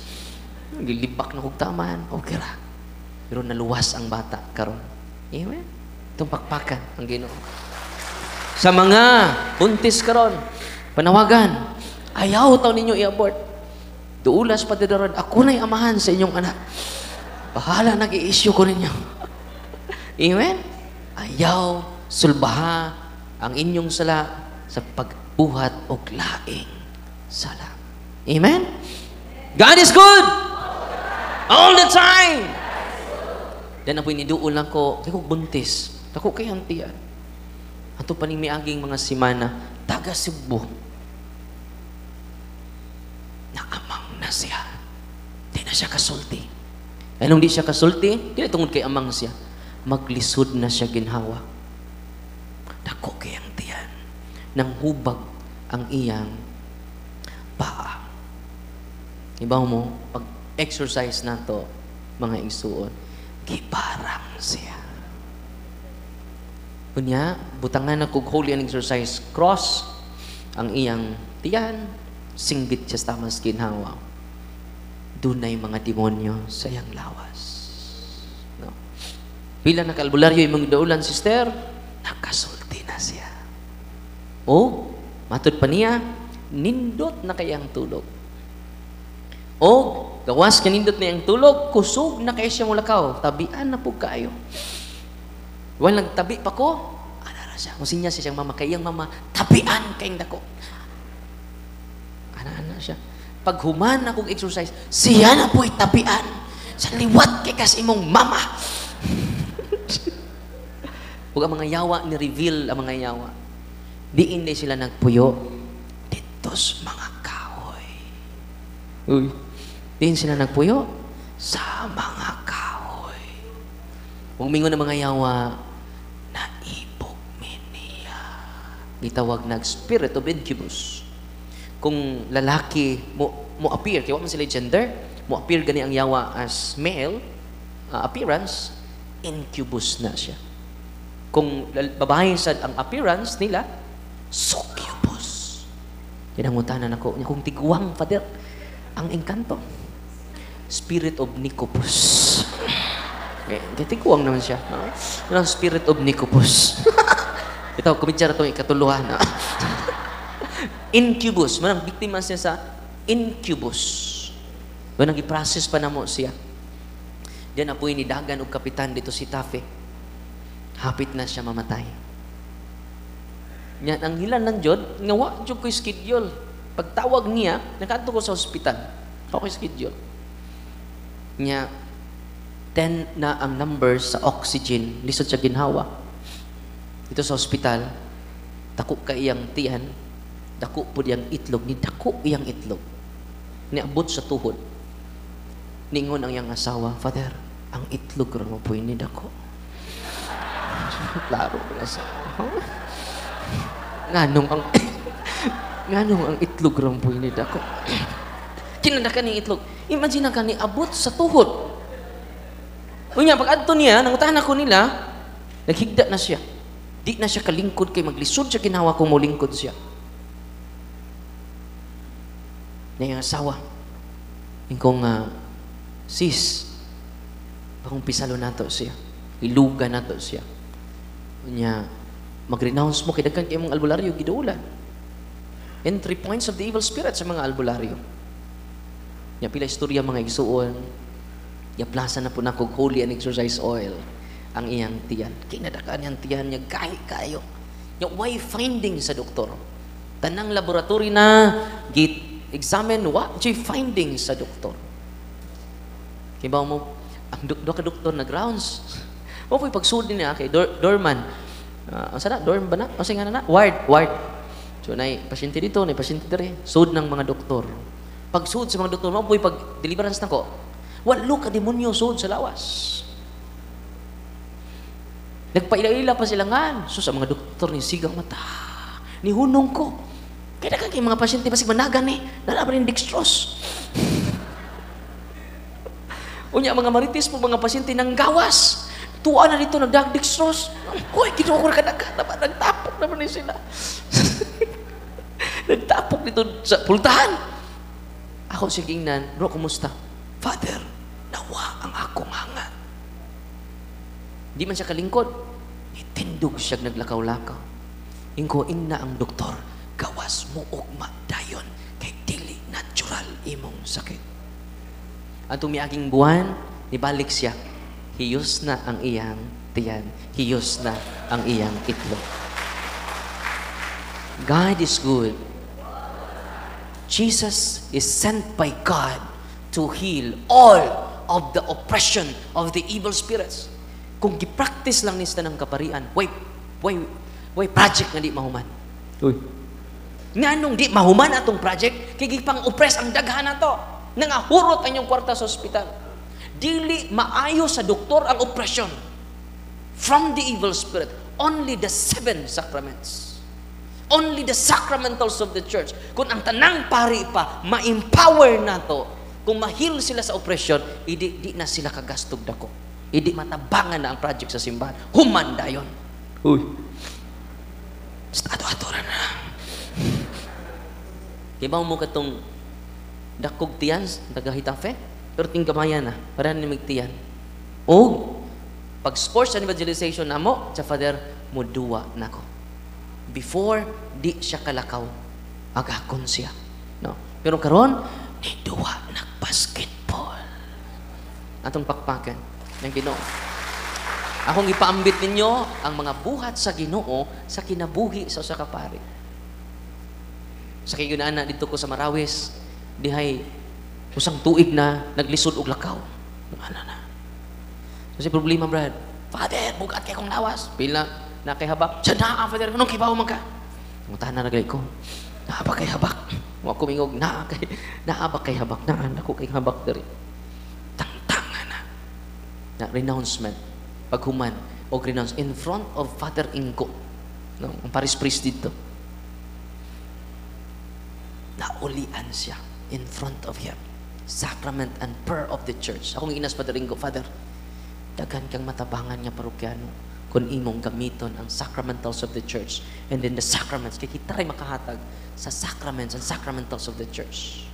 [SPEAKER 1] Gilibak na kong taman. Okay ra. Pero naluwas ang bata karon. Amen? Itong pakpakan ang Ginoo. Sa mga buntis karon, panawagan, ayaw taw ninyo i-abort. Duulas pa didaron, ako na'y amahan sa inyong anak. Bahala nag-i-issue ko ninyo. Amen? Ayaw sulbaha ang inyong sala sa pagbuhat o laing sala. Amen? God is good! All the time! Then apoy niduol lang ko, kaya ko buntis. Ako kay hantian. Ato pa ning miaging mga simana, taga Cebu. Naamang na siya. Di na siya kasulti. Anong di siya kasulti? Di na tungod kay amang siya. Maglisod na siya ginhawa. Dako kay ang tiyan. Nang hubag ang iyang paa. Ibaw mo, pag exercise na to, mga isuon, gibarang siya. Kunya, butangan na kog holy and exercise cross ang iyang tiyan, singgit siya sa tamas ginhawa. Dunay mga demonyo sa iyang lawas. No? Pila na kalbularyo yung mga daulan, sister, nakasulti na siya. O, matod pa niya, nindot na kayang tulog. O, gawas kanindot na yung tulog, kusog na kayo siya mulakaw, tabian na po kayo. Walang tabi pa ko, anara siya. Kung sinya siya siyang mama, kayang mama, tabian kayong dako. Ana siya. Pag human akong exercise, siya na po'y tabian. Sa liwat kay kas imong mama. Huwag ang mga yawa, ni-reveal ang mga yawa. Di hindi sila nagpuyo. Ditos mga kahoy. Uy. Di sila nagpuyo sa mga kahoy. Huwag mingon ng mga yawa, naibog niya. Gitawag nag spirit of incubus. Kung lalaki mo appear, kaya man sila gender, mo appear gani ang yawa as male appearance, incubus na siya. Kung babae sa ang appearance nila, succubus. Kinangutanan ako, kung tiguang, Father, ang engkanto, spirit of Nicobus. Kaya tiguang naman siya. No? Spirit of Nicobus. Ito, kumitsa na itong ikatuluhan. No? Incubus. Manang biktima siya sa incubus. Manang i-process pa na mo siya. Diyan na po inidagan og kapitan dito si Tafe. Hapit na siya mamatay. Yan, ang hilan ng Diyod, nga wa Diyod ko'y schedule. Pagtawag niya, nakato ko sa ospital. Okay, schedule. Niya, 10 na ang numbers sa oxygen, lisod siya ginhawa. Ito sa ospital, dako ka iyang tiyan, dako po iyang itlog, ni dako iyang itlog. Niabot sa tuhod. Ningon ang iyang asawa, Father, ang itlog rin mo po ni dako. Klaro na sa nganong ang itlog rin po ni dako. Kinadakan ni itlog. Imagine ka ni abot sa tuhod. Unya, pag adto niya, nangutahan ako nila, naghigda na siya. Di na siya kalingkod kay maglisod siya ginawa kung mulingkod siya. Na yung asawa. Yung kong, sis, bakong pisalo nato siya. Iluga nato siya. Unya, mag-renounce mo, kidagkan kayo mga albularyo, giduulan. And 3 points of the evil spirit sa mga albularyo. Yung pila istorya mga igsuon, yaplasan na po na kog holy and exercise oil ang iyang tiyan. Kinadakaan niyang tiyan niya, kayo. Yung way finding sa doktor. Tanang laboratory na examine what yung finding sa doktor. Kibaw mo, ang doktor nag-rounds. O po'y pagsudi niya kay Dorman. Ang sana, Dorm ba na? O nga na? Ward. So, pasyente dito, pasyente dito. Sud ng mga doktor. Pag sud sa mga doktor, mabuhay pag deliverance na ko, walo ka demonyo sud sa lawas. Nagpaila-ila pa silangan. So, sa mga doktor ni sigang mata, ni hunong ko. Kaya kang mga pasyente, basig managan nalaban yung dextrose. Unya, mga maritis po, mga pasyente ng gawas. Tuwa na dito, nagdag-dextrose. Uy, kinuha ko na nagtapok naman sila. Nagtapok dito sa pultahan. Ako siya kingnan, bro, kumusta? Father, nawa ang akong hangat. Di man siya kalingkod. Itindog siya naglakaw-lakaw. Ingko-ing na ang doktor, gawas mo ugma dayon kay dili natural imong sakit. At tumiaging buwan, nibalik siya. Hiyos na ang iyang tiyan. Hiyos na ang iyang itlog. God is good. Jesus is sent by God to heal all of the oppression of the evil spirits. Kung gipractice lang nista ng kaparian, way project nga di mahuman. Uy. Nga nung di mahuman atong project, kaya gipang-oppress ang daghan na to. Nangahurot ang inyong kwarta sa ospital. Dili maayo sa doktor ang oppression from the evil spirit. Only the 7 sacraments. Only the sacramentals of the church. Kung ang tanang pari pa, ma-empower na to, kung ma-heal sila sa oppression, di na sila kagastog dako. Hindi matabangan na ang project sa simbahan. Humanda yun. Uy. Ato-ato na. Kaya ba mo katong dakog tiyan, tagahitafe? Pero tingkamayan na, para nimigtiyan. O, pag sports and evangelization na mo, sa Father, muduwa na ko. Before, di siya kalakaw. Agakon siya. No? Pero karon, ni duwa nag-basketball. Atong pakpakan ng Ginoo. Akong ipaambit ninyo ang mga buhat sa Ginoo sa kinabuhi sa usa ka pari. Sa kayunaan dito ko sa Marawis, dihay usang tuig na naglisod og lakaw. Ano na. Kasi problema, Brad. Father, bugat kay kong lawas. Pila na kay habak. Diyan na, Father. Anong kibaw man ka? Mutahan na naglay ko. Naabak kay habak. Mga kumingog, naabak kay habak. Naanak ko kay habak dari. Tangtangan na. Na renouncement. Paghuman. O renounce in front of Father Inko. No? Ang Paris priest dito. Naulian siya in front of him. Sacrament and prayer of the church. Akong inas Father Inko, Father, dagan kang matabangan nga parokyano kung imong gamiton ang sacramentals of the church. And then the sacraments, kaya kita rin makahatag sa sacraments and sacramentals of the church.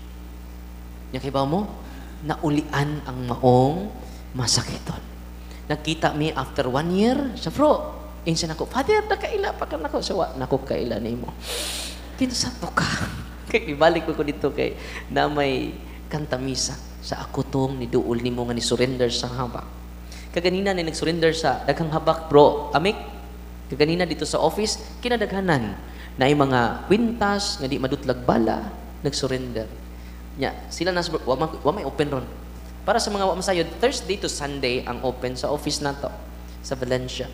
[SPEAKER 1] Yung kibaw mo, naulian ang maong masakiton. Nagkita mi after 1 year, sa bro, insan ako, Father, nakaila pa ka nako. Sawa, nako kaila ni mo. Kinsa to ka? Kaya ibalik ko dito kay na may kantamisa sa akutong ni duol ni mo nga ni surrender sa habak. Kaganina na nag-surrender sa daghang habak, bro. Amik, kaganina dito sa office, kinadaghanan na ay mga kwintas, nga di madutlag bala, nag-surrender. Sila na, wa may open ron. Para sa mga wamasayod, Thursday to Sunday ang open sa office na to, sa Valencia.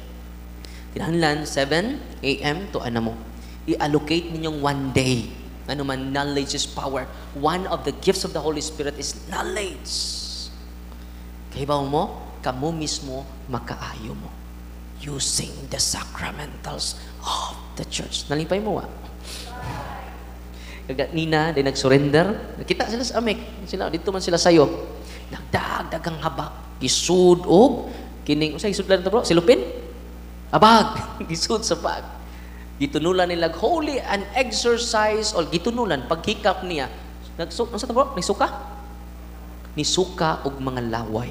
[SPEAKER 1] Kinahanglan, 7 a.m. to anamo. I-allocate ninyong 1 day. Ano man, knowledge is power. One of the gifts of the Holy Spirit is knowledge. Kahibaw mo, kamo mismo makaayo mo using the sacramentals of the church. Nalipay mo, Nina, din nag-surrender. Nakita sila sa amik. Dito man sila sayo. Nagdagdagang habak. Gisud og kining, usay isud lang ito, bro? Silupin? Abag. Gisud sa bag. Gitunulan nila holy and exercise or gitunulan paghikap niya. Nisuka? Nisuka og mga laway.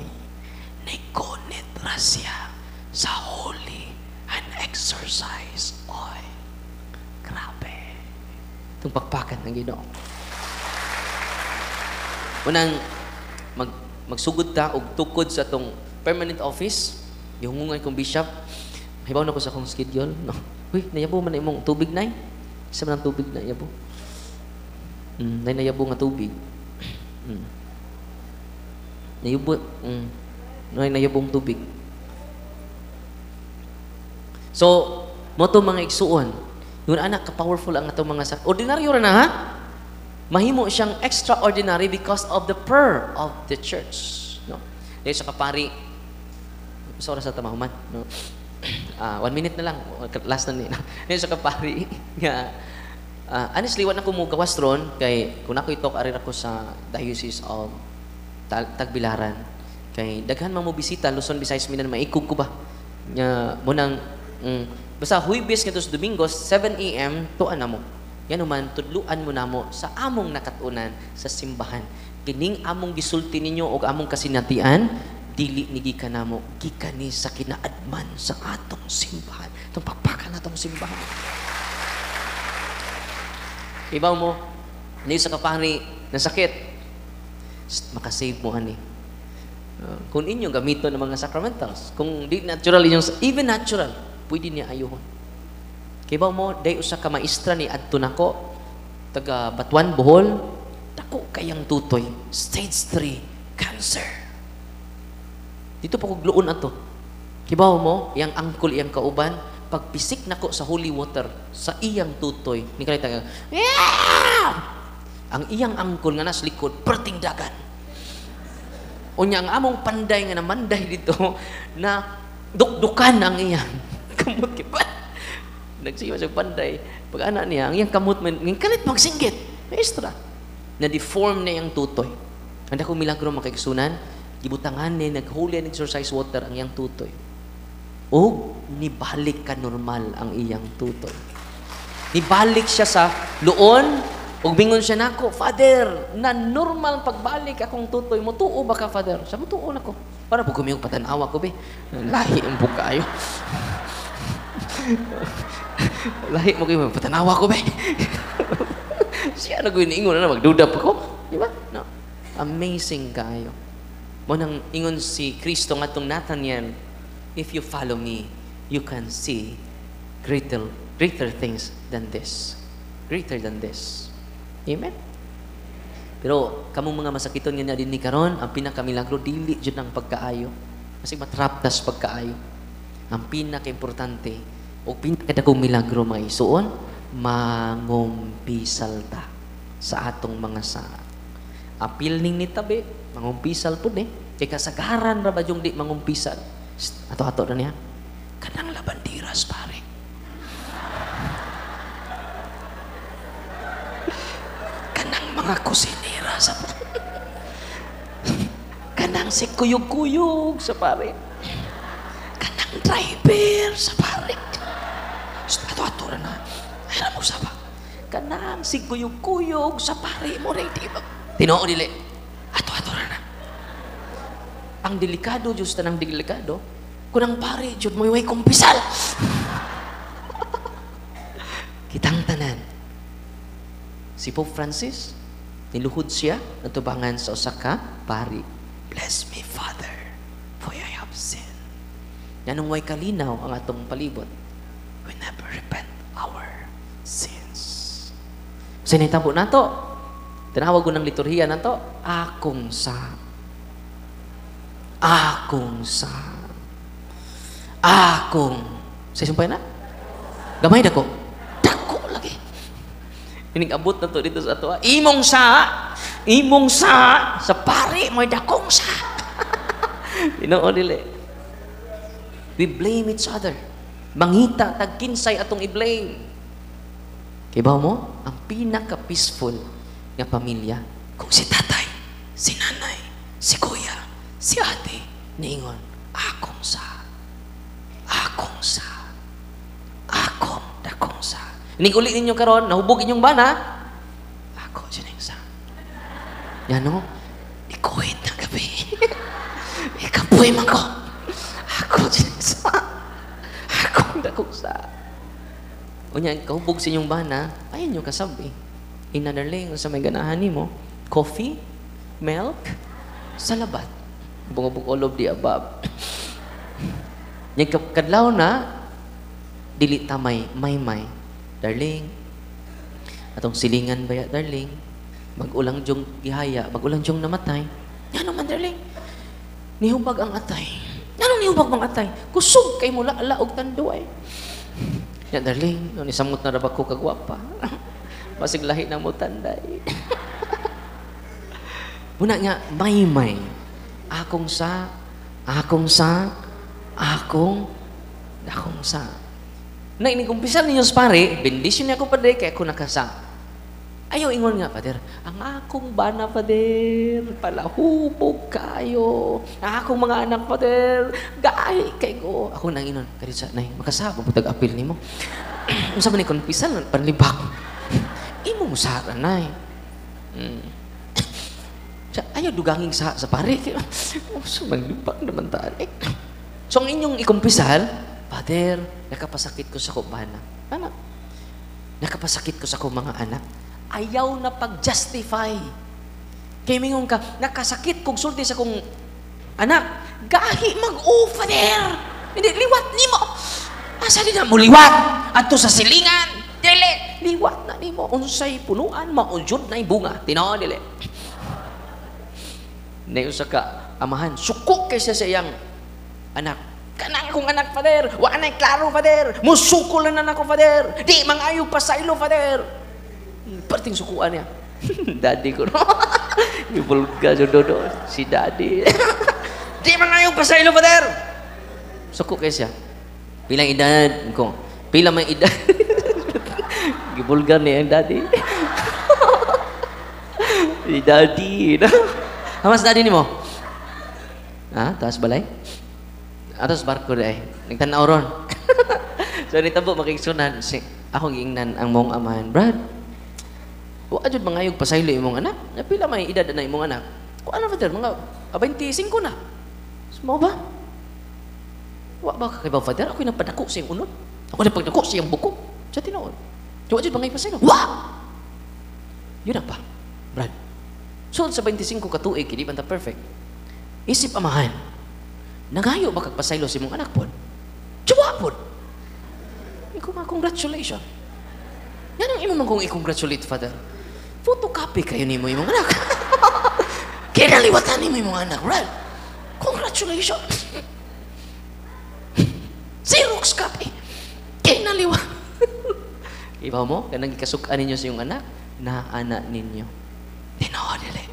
[SPEAKER 1] Naikonit rasya sa holy and exercise oil. Grabe. Itong pakpakan ng Ginoo. Unang magsugod ta og tukod sa itong permanent office, yung kong bishop, hibaw na ko sa akong schedule. No. Uy, nayabo man na imong tubig na Isa man ang tubig na yabo. Nayabo nga tubig. Nayabo, nayabong tubig. So, mo to mga igsuon, Yun anak, ka-powerful ang atong mga ordinaryo ra na ha? Mahimo siyang extraordinary because of the prayer of the church. No? Dahil sa kapari, sa oras sa tamahuman. No? 1 minute na lang. Last na nila. Dahil sa kapari, honestly, wala na ko mo gawas ron, kay kung ako itok, arir ako sa Diocese of Tagbilaran. Kay daghan man mo bisita, Luzon, Visayas, Mindanao, maikog ko ba? Munang, basta Huwebes nga sa Domingos, 7 a.m., tuan na mo. Yan naman, tudluan mo na mo sa among nakatunan sa simbahan. Kining among gisulti ninyo o among kasinatian, dili ni gikan namo, gikan ni sa kinaadman sa atong simbahan. Itong pakpakan atong simbahan. Ibaw mo, hindi sa kapari na sakit, makasave mo ani. Kung inyong gamiton ng mga sacramentals, kung di natural inyong, even natural, pwede niya ayuhon. Kibaw mo, day usa ka maestra ni adto nako, taga Batuan, Bohol, dako kayang tutoy, stage 3, cancer. Dito pa kog luon ato. Kibaw mo, iyang angkol, iyang kauban, pagpisik nako sa holy water, sa iyang tutoy, ni kalita nga, ang iyang angkol nga nas likod, perting dagan. Unya ang among panday nga namanday dito, na dukdukan ang iyang kamot kibat. Nagsiwa sa panday. Pag anak niya, ang iyang kamot man, ng kalit magsinggit. Maestra. Na-deform na iyang tutoy. Ang akong milagro makikisunan, gibutangan niya, nag-holy and exercise water ang iyang tutoy. O, nibalik ka normal ang iyang tutoy. Nibalik siya sa luon, ug bingon siya nako, Father, na normal pagbalik akong tutoy mo, tuo ba ka, Father? Sabi mo, tuo na ko. Para po kumiyong patanawa ko, be. Lahi ang bukayo. Lahi mo kayo, patanawa ko, be. Siya na ko iniingon na magduda pa ko. Di ba? No. Amazing kayo. Mo nang ingon si Kristo nga itong Nathaniel, if you follow me, you can see greater things than this. Greater than this. Amen? Pero, kamong mga masakiton nga na din ni karon, ang pinakamilagro, dili dyan ang pagkaayo. Kasi matraptas pagkaayo. Ang pinaka-importante, o pinakadagong milagro mga isuon, mangumpisal ta sa atong mga saa. Apil ning nitabi, mangumpisal po ni. Kaya kasagaran ra ba yung di mangumpisal? Ato-ato na niya. Kanang labandiras, pare. Kanang mga kusinera sa kanang si kuyog-kuyog sa pare. Kanang driver sa pare. Ato-ato na. Alam mo sa ba? Kanang si kuyog-kuyog sa pare mo rin, di ba? Tinoo dili. Ato-ato na. Ang delikado, Diyos na ng delikado, kung ang pare, Diyos mo iway kumpisal. Kitang tanan. Si Pope Francis, niluhod siya, natubangan sa Osaka, pari. Bless me, Father, for I have sinned. Yanong way kalinaw ang atong palibot. We never repent our sins. Sinitabo na to. Tinawag ko ng liturhiya na to, akong sa. Sa sumpay na? Gamay na ko. Dako lagi. Inig-abot na to dito sa ato. Imong sa pari, may dakong sa. Tinoo dili. We blame each other. Mangita, tagkinsay atong i-blame. Kibaw mo, ang pinaka-peaceful nga pamilya, kung si tatay, si nanay, si kuya, si ate, niingon, akong dakong sa. Inig-uli ninyo karon, nahubog inyong bana, ako, sining sa. Yan o, ikuhit na gabi. Ikapoy man ko. Ako, sining sa. Akong dakong sa. O niyan, kahubog sa inyong bana, ayun nyo kasabi. Inadarling, sa may ganahan mo, coffee, milk, salabat. Bungabog all of the above. Yung kadlaw na, dili tamay, may. Darling, atong silingan ba ya, darling? Mag-ulang diyong gihaya, mag-ulang diyong namatay. Yan naman, darling. Nihubag ang atay. Anong nihubag mang atay? Kusog kay mula, ala og tanduay. Ya, darling, no, nisamot na rabak ko kagwapa. Masig lahi na mo tanday. Muna nga, may. Akong sa, na inikumpisal ninyo sa pare, bendisyon niya ako pa kaya ako nakasa. Ayaw ingon nga, Father, ang akong bana, Father, palahubog kayo. Ang akong mga anak, Father, gaay kayo. Ako nang inon, kadisa, nay, makasabang po tag-apil ni mo. Unsa man ni kumpisal, panlibak. Imo mo sara, nay. Ayaw duganging sa pare. Sumanlibak naman tayo. So, ang inyong ikumpisal, Father, nakapasakit ko sa kubana. Anak, nakapasakit ko sa mga anak. Ayaw na pag-justify. Kaya mingon ka, nakasakit kong sulti sa kong anak. Gahi mag-Father. Hindi, liwat ni mo. Asa din na mo liwat? Ato sa silingan. Dili, liwat na ni mo. Unsay punuan, maunjod na yung bunga. Tino, dili. Nayusa ka, amahan, sukok kay sa iyang anak. Kanang akong anak, Father. Wa na klaro, Father. Musukol na ako, Father. Di, mangayo pa sa ilo, Father. Parting sukuan niya. Daddy ko, no? Ibulga, jododo. Si Daddy. Di mangayo pa sa ilo, Father. Sukok kay siya. Pilang edad ko. Pila may edad. Gibulgar niya ang Daddy. Si Daddy. Hamas Daddy ni mo? Ha? Taas balay? Atas barko dahil. Nagtanaw ron. So, nitabo, makiksunan. Ako giingnan ang mong amahan. Brad, wa jud mangayog pasaylo imong anak. Napila may edad na imong anak. Ko ano Father, mga 25 na. Mo ba? Wa ba kay ba Father? Ako nagpadako sa iyong unod. Ako nagpadako sa iyong buko. Sa tinuod. Wa jud mangay pasaylo. Wa! Yun na pa. Brad. So sa 25 ka tuig, di ba ta perfect? Isip amahan. Nangayo ba kag pasaylo sa imong anak pod? Jowa pod. Iko ma congratulations. Yan ang imo man kong i-congratulate, Father. Photocopy kayo ni mo imong anak. Kaya naliwatan ni mo imong anak, right? Congratulations. Xerox copy. Kaya naliwat. Ibaw mo, kanang ikasukan ninyo sa iyong anak, na anak ninyo. Tinood, dili.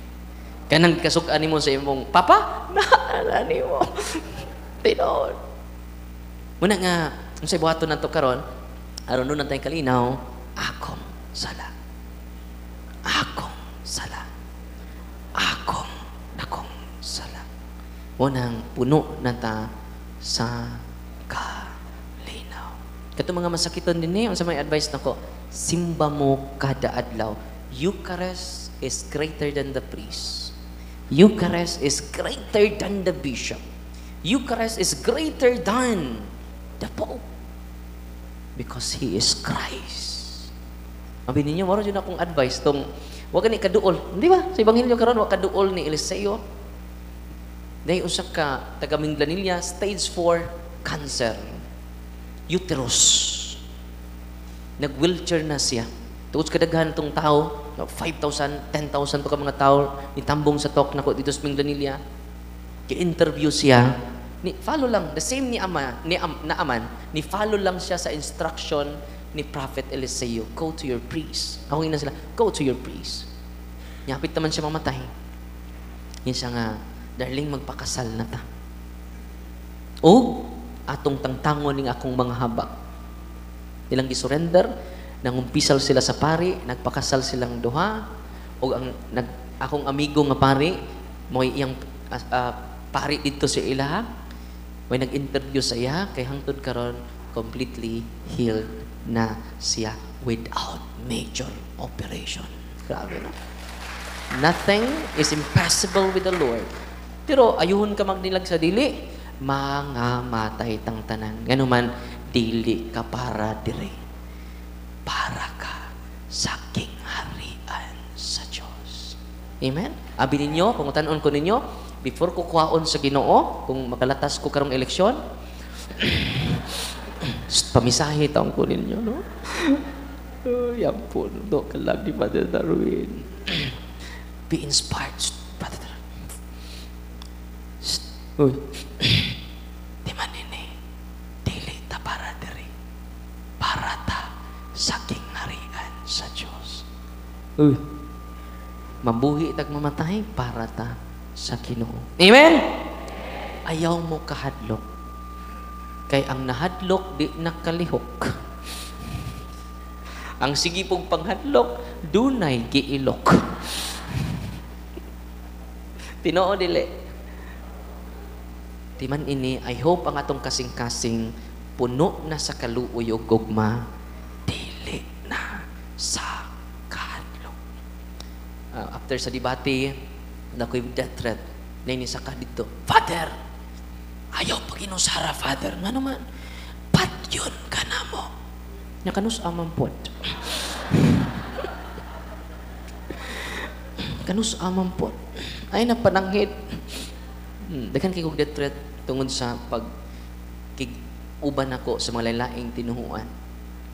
[SPEAKER 1] Kanang ikasukan ninyo sa imong papa, na anak ninyo. Tinood. Muna nga, ang sa buhaton na ito karon, aron nun ang tayong kalinaw, akong sala. Akong sala. Akong sala. Unang puno na ta sa kalinaw. Kato mga masakiton din niyo, sa may advice nako, simba mo kada adlaw. Eucharist is greater than the priest. Eucharist is greater than the bishop. Eucharist is greater than the Pope. Because He is Christ. Sabi ninyo, wala dyan akong advice tong, wag ni kaduol. Di ba? Sa Ebanghelyo karon wag kaduol ni Eliseo. Dahil usak ka, taga Minglanilla, stage 4 cancer. Uterus. Nag-wheelchair na siya. Tuos kadaghan tong tao, 5,000, 10,000 to ka mga tao, nitambong sa talk nako dito sa Minglanilla. Ki-interview siya. Ni follow lang, the same ni Naaman, ni follow lang siya sa instruction ni Prophet Eliseo, go to your priest. Ako ina sila, go to your priest. Nyapit naman siya mamatay. Yan siya nga, darling, magpakasal na ta. O, atong tangtangon ning akong mga habak. Ilang gisurrender, nangumpisal sila sa pari, nagpakasal silang duha, o akong amigo nga pari, mo iyang pari dito si ilaha, may nag-interview sa iya, kay hangtod karon completely healed na siya without major operation. Grabe, no? Nothing is impossible with the Lord. Pero ayuhon ka magnilag sa dili, mga matay tang tanan. Ganuman, dili ka para dire. Para ka sa kingharian sa Diyos. Amen? Abi ninyo, pangutanon ko ninyo, before ko kuhaon sa Ginoo, kung makalatas ko karong eleksyon, pamisahe taong ko ninyo, no? Yan po, no? Kalag ni Brother Darwin. Be inspired, Brother Darwin. Uy. Di man ini, dili ta para diri. Para Uy, mabuhi tag mamatay para ta sa Ginoo. Amen? Ayaw mo kahadlok. Kay ang nahadlok, di nakalihok. Ang sige pong panghadlok, dunay giilok. Tinoo dili. Timan ini, I hope ang atong kasing-kasing puno na sa kaluoy o gugma, dili na sa kahadlok. After sa debate, nakoy death threat, nainisa ka dito, Father, ayaw pag inusara, Father. Nga naman, patyon ka na mo. Kanus amang pot. Kanus amang pot. Ay, napananghid. Dagan kay kong death threat tungod sa pag uban ako sa mga lalaing tinuhuan.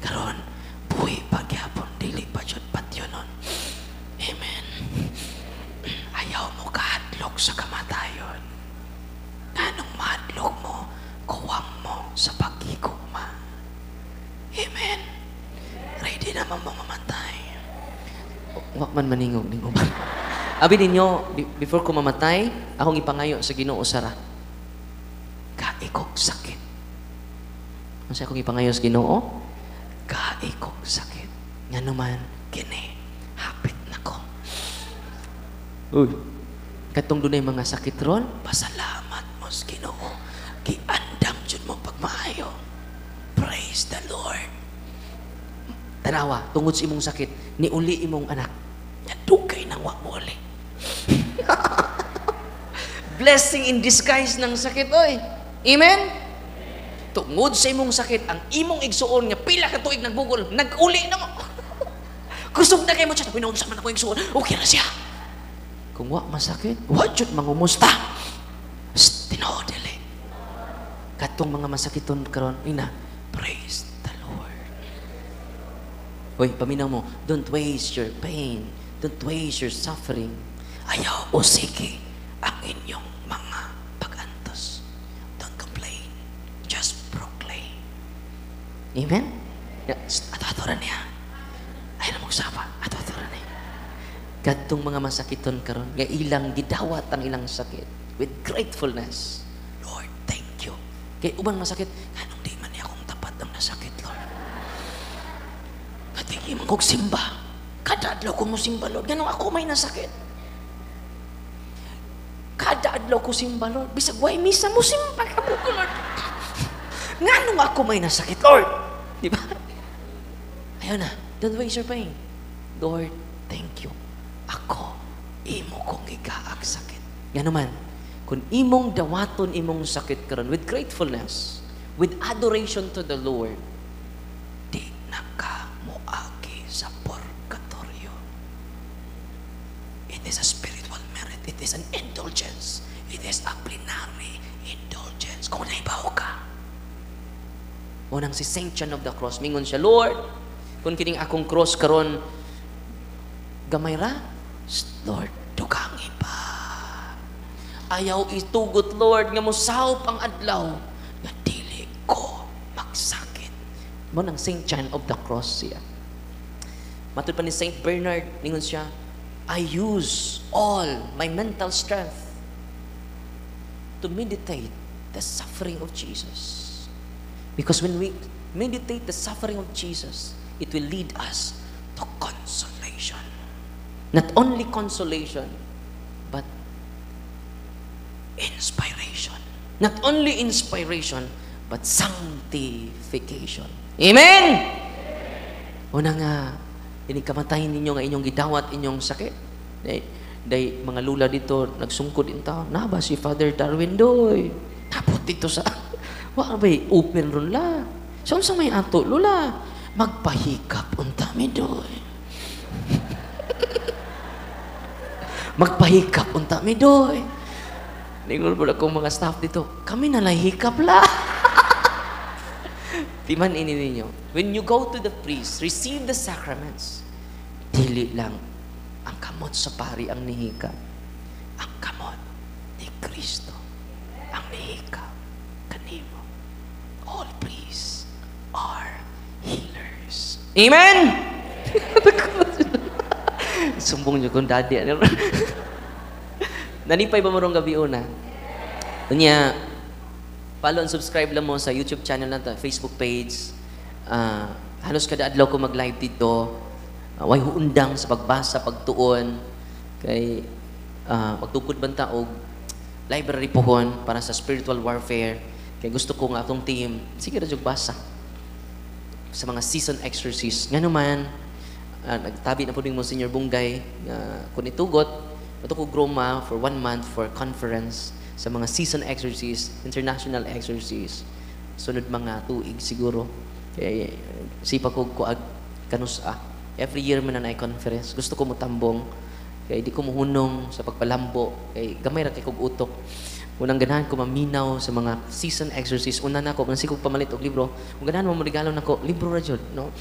[SPEAKER 1] Karon, buhi pagyapon, dili pa dyan patyonon. Amen. Ayaw mo kahadlok sa kamatayon. Anong mahadlok mo, kuwang mo sa pagkikugma. Amen. Ready naman mo mamatay. Wak man maningog ning uban. Abi ninyo, before ko mamatay, akong ipangayo sa Ginoo sara. Kaikog sakit. Ano sa akong ipangayo sa Ginoo? Kaikog sakit. Nga naman, kini, hapit na ko. Uy, katong dunay mga sakit ron, pasalamat mo sa Ginoo. Giandam jud mo pagmaayo. Praise the Lord. Tanawa, tungod sa imong sakit, niuli imong anak. Nadugay nang wa mo uli. Blessing in disguise ng sakit, oy. Amen? Tungod sa imong sakit, ang imong igsuon nga pila ka tuig nagbugol, nag-uli na mo. Kusog na kayo mo siya, pinaunsa man ako igsuon, okay na siya. Kung wa masakit, wa jud mangumusta. Tinoo dili. Katong mga masakiton karon, ina, praise the Lord. Hoy, paminaw mo, don't waste your pain. Don't waste your suffering. Ayaw o sige ang inyong mga pag-antos. Don't complain. Just proclaim. Amen? Ato-atoran niya. Ayaw na magsapa. Ato-atoran niya. Katong mga masakiton karon, nga ilang gidawat ang ilang sakit with gratefulness. Lord, thank you. Kaya ubang masakit, anong di man niya akong tapat ang nasakit, Lord. Katiki man kong simba. Kada adlaw ko mo simba, Lord. Ganun ako may nasakit. Kada adlaw ko simba, Lord. Bisag way misa mo simba ka mo, Lord. Ganun ako may nasakit, Lord. Di ba? Ayaw na. Don't waste your pain. Lord, thank you. Ako, imo kong igaag sakit. Yan naman, kung imong dawaton imong sakit karon with gratefulness, with adoration to the Lord, di na ka moagi sa purgatorio. It is a spiritual merit. It is an indulgence. It is a plenary indulgence. Kung naibaw ka. Unang si Saint John of the Cross, mingon siya, Lord, kung kining akong cross karon gamay ra, Lord, dugangi pa. Ayaw itugot, Lord, nga mosahop ang adlaw nga dili ko magsakit. Mo nang Saint John of the Cross siya. Matud pa ni Saint Bernard, ningon siya, I use all my mental strength to meditate the suffering of Jesus. Because when we meditate the suffering of Jesus, it will lead us to consolation. Not only consolation, but inspiration. Not only inspiration, but sanctification. Amen! Una nga, inikkamatahin ninyo nga inyong gidawat inyong sakit. Day mga lula dito, nagsungkod in tao. Na ba si Father Darwin doy? Tapos dito sa... Wa ba'y open ron la. So, sa may ato, lula, magpahikap unta mi doy. Magpahikap unta mi doy. Ningon po akong mga staff dito, kami nalahikap la. Timan ini ninyo, when you go to the priest, receive the sacraments, dili lang ang kamot sa pari ang nihikap. Ang kamot ni Kristo ang nihikap kanimo. All priests are healers. Amen? Sumbong niyo kung daddy. Nanipay ba mo rong gabi una? Unya, follow and subscribe lang mo sa YouTube channel natin, Facebook page. Halos kada adlaw ko mag-live dito. Way huundang sa pagbasa, pagtuon. Kay magtukod banta og library pohon para sa spiritual warfare. Kay gusto ko nga akong team, sige ra jud basa. Sa mga season exercise. Nga naman, nagtabi na po din mo Senior Bunggay kung itugot, ito ko groma for 1 month for conference sa mga season exercise, international exercise. Sunod mga tuig siguro. Kaya sipa ko kuag kanusa. Every year man na conference. Gusto ko mutambong. Kaya di ko muhunong sa pagpalambo. Kaya gamay ra kay kog utok. Unang ganahan ko maminaw sa mga season exercise. Una na ko, kung sikog pamalit og libro. Kung ganahan mo regalo na ko, libro ra jud, no?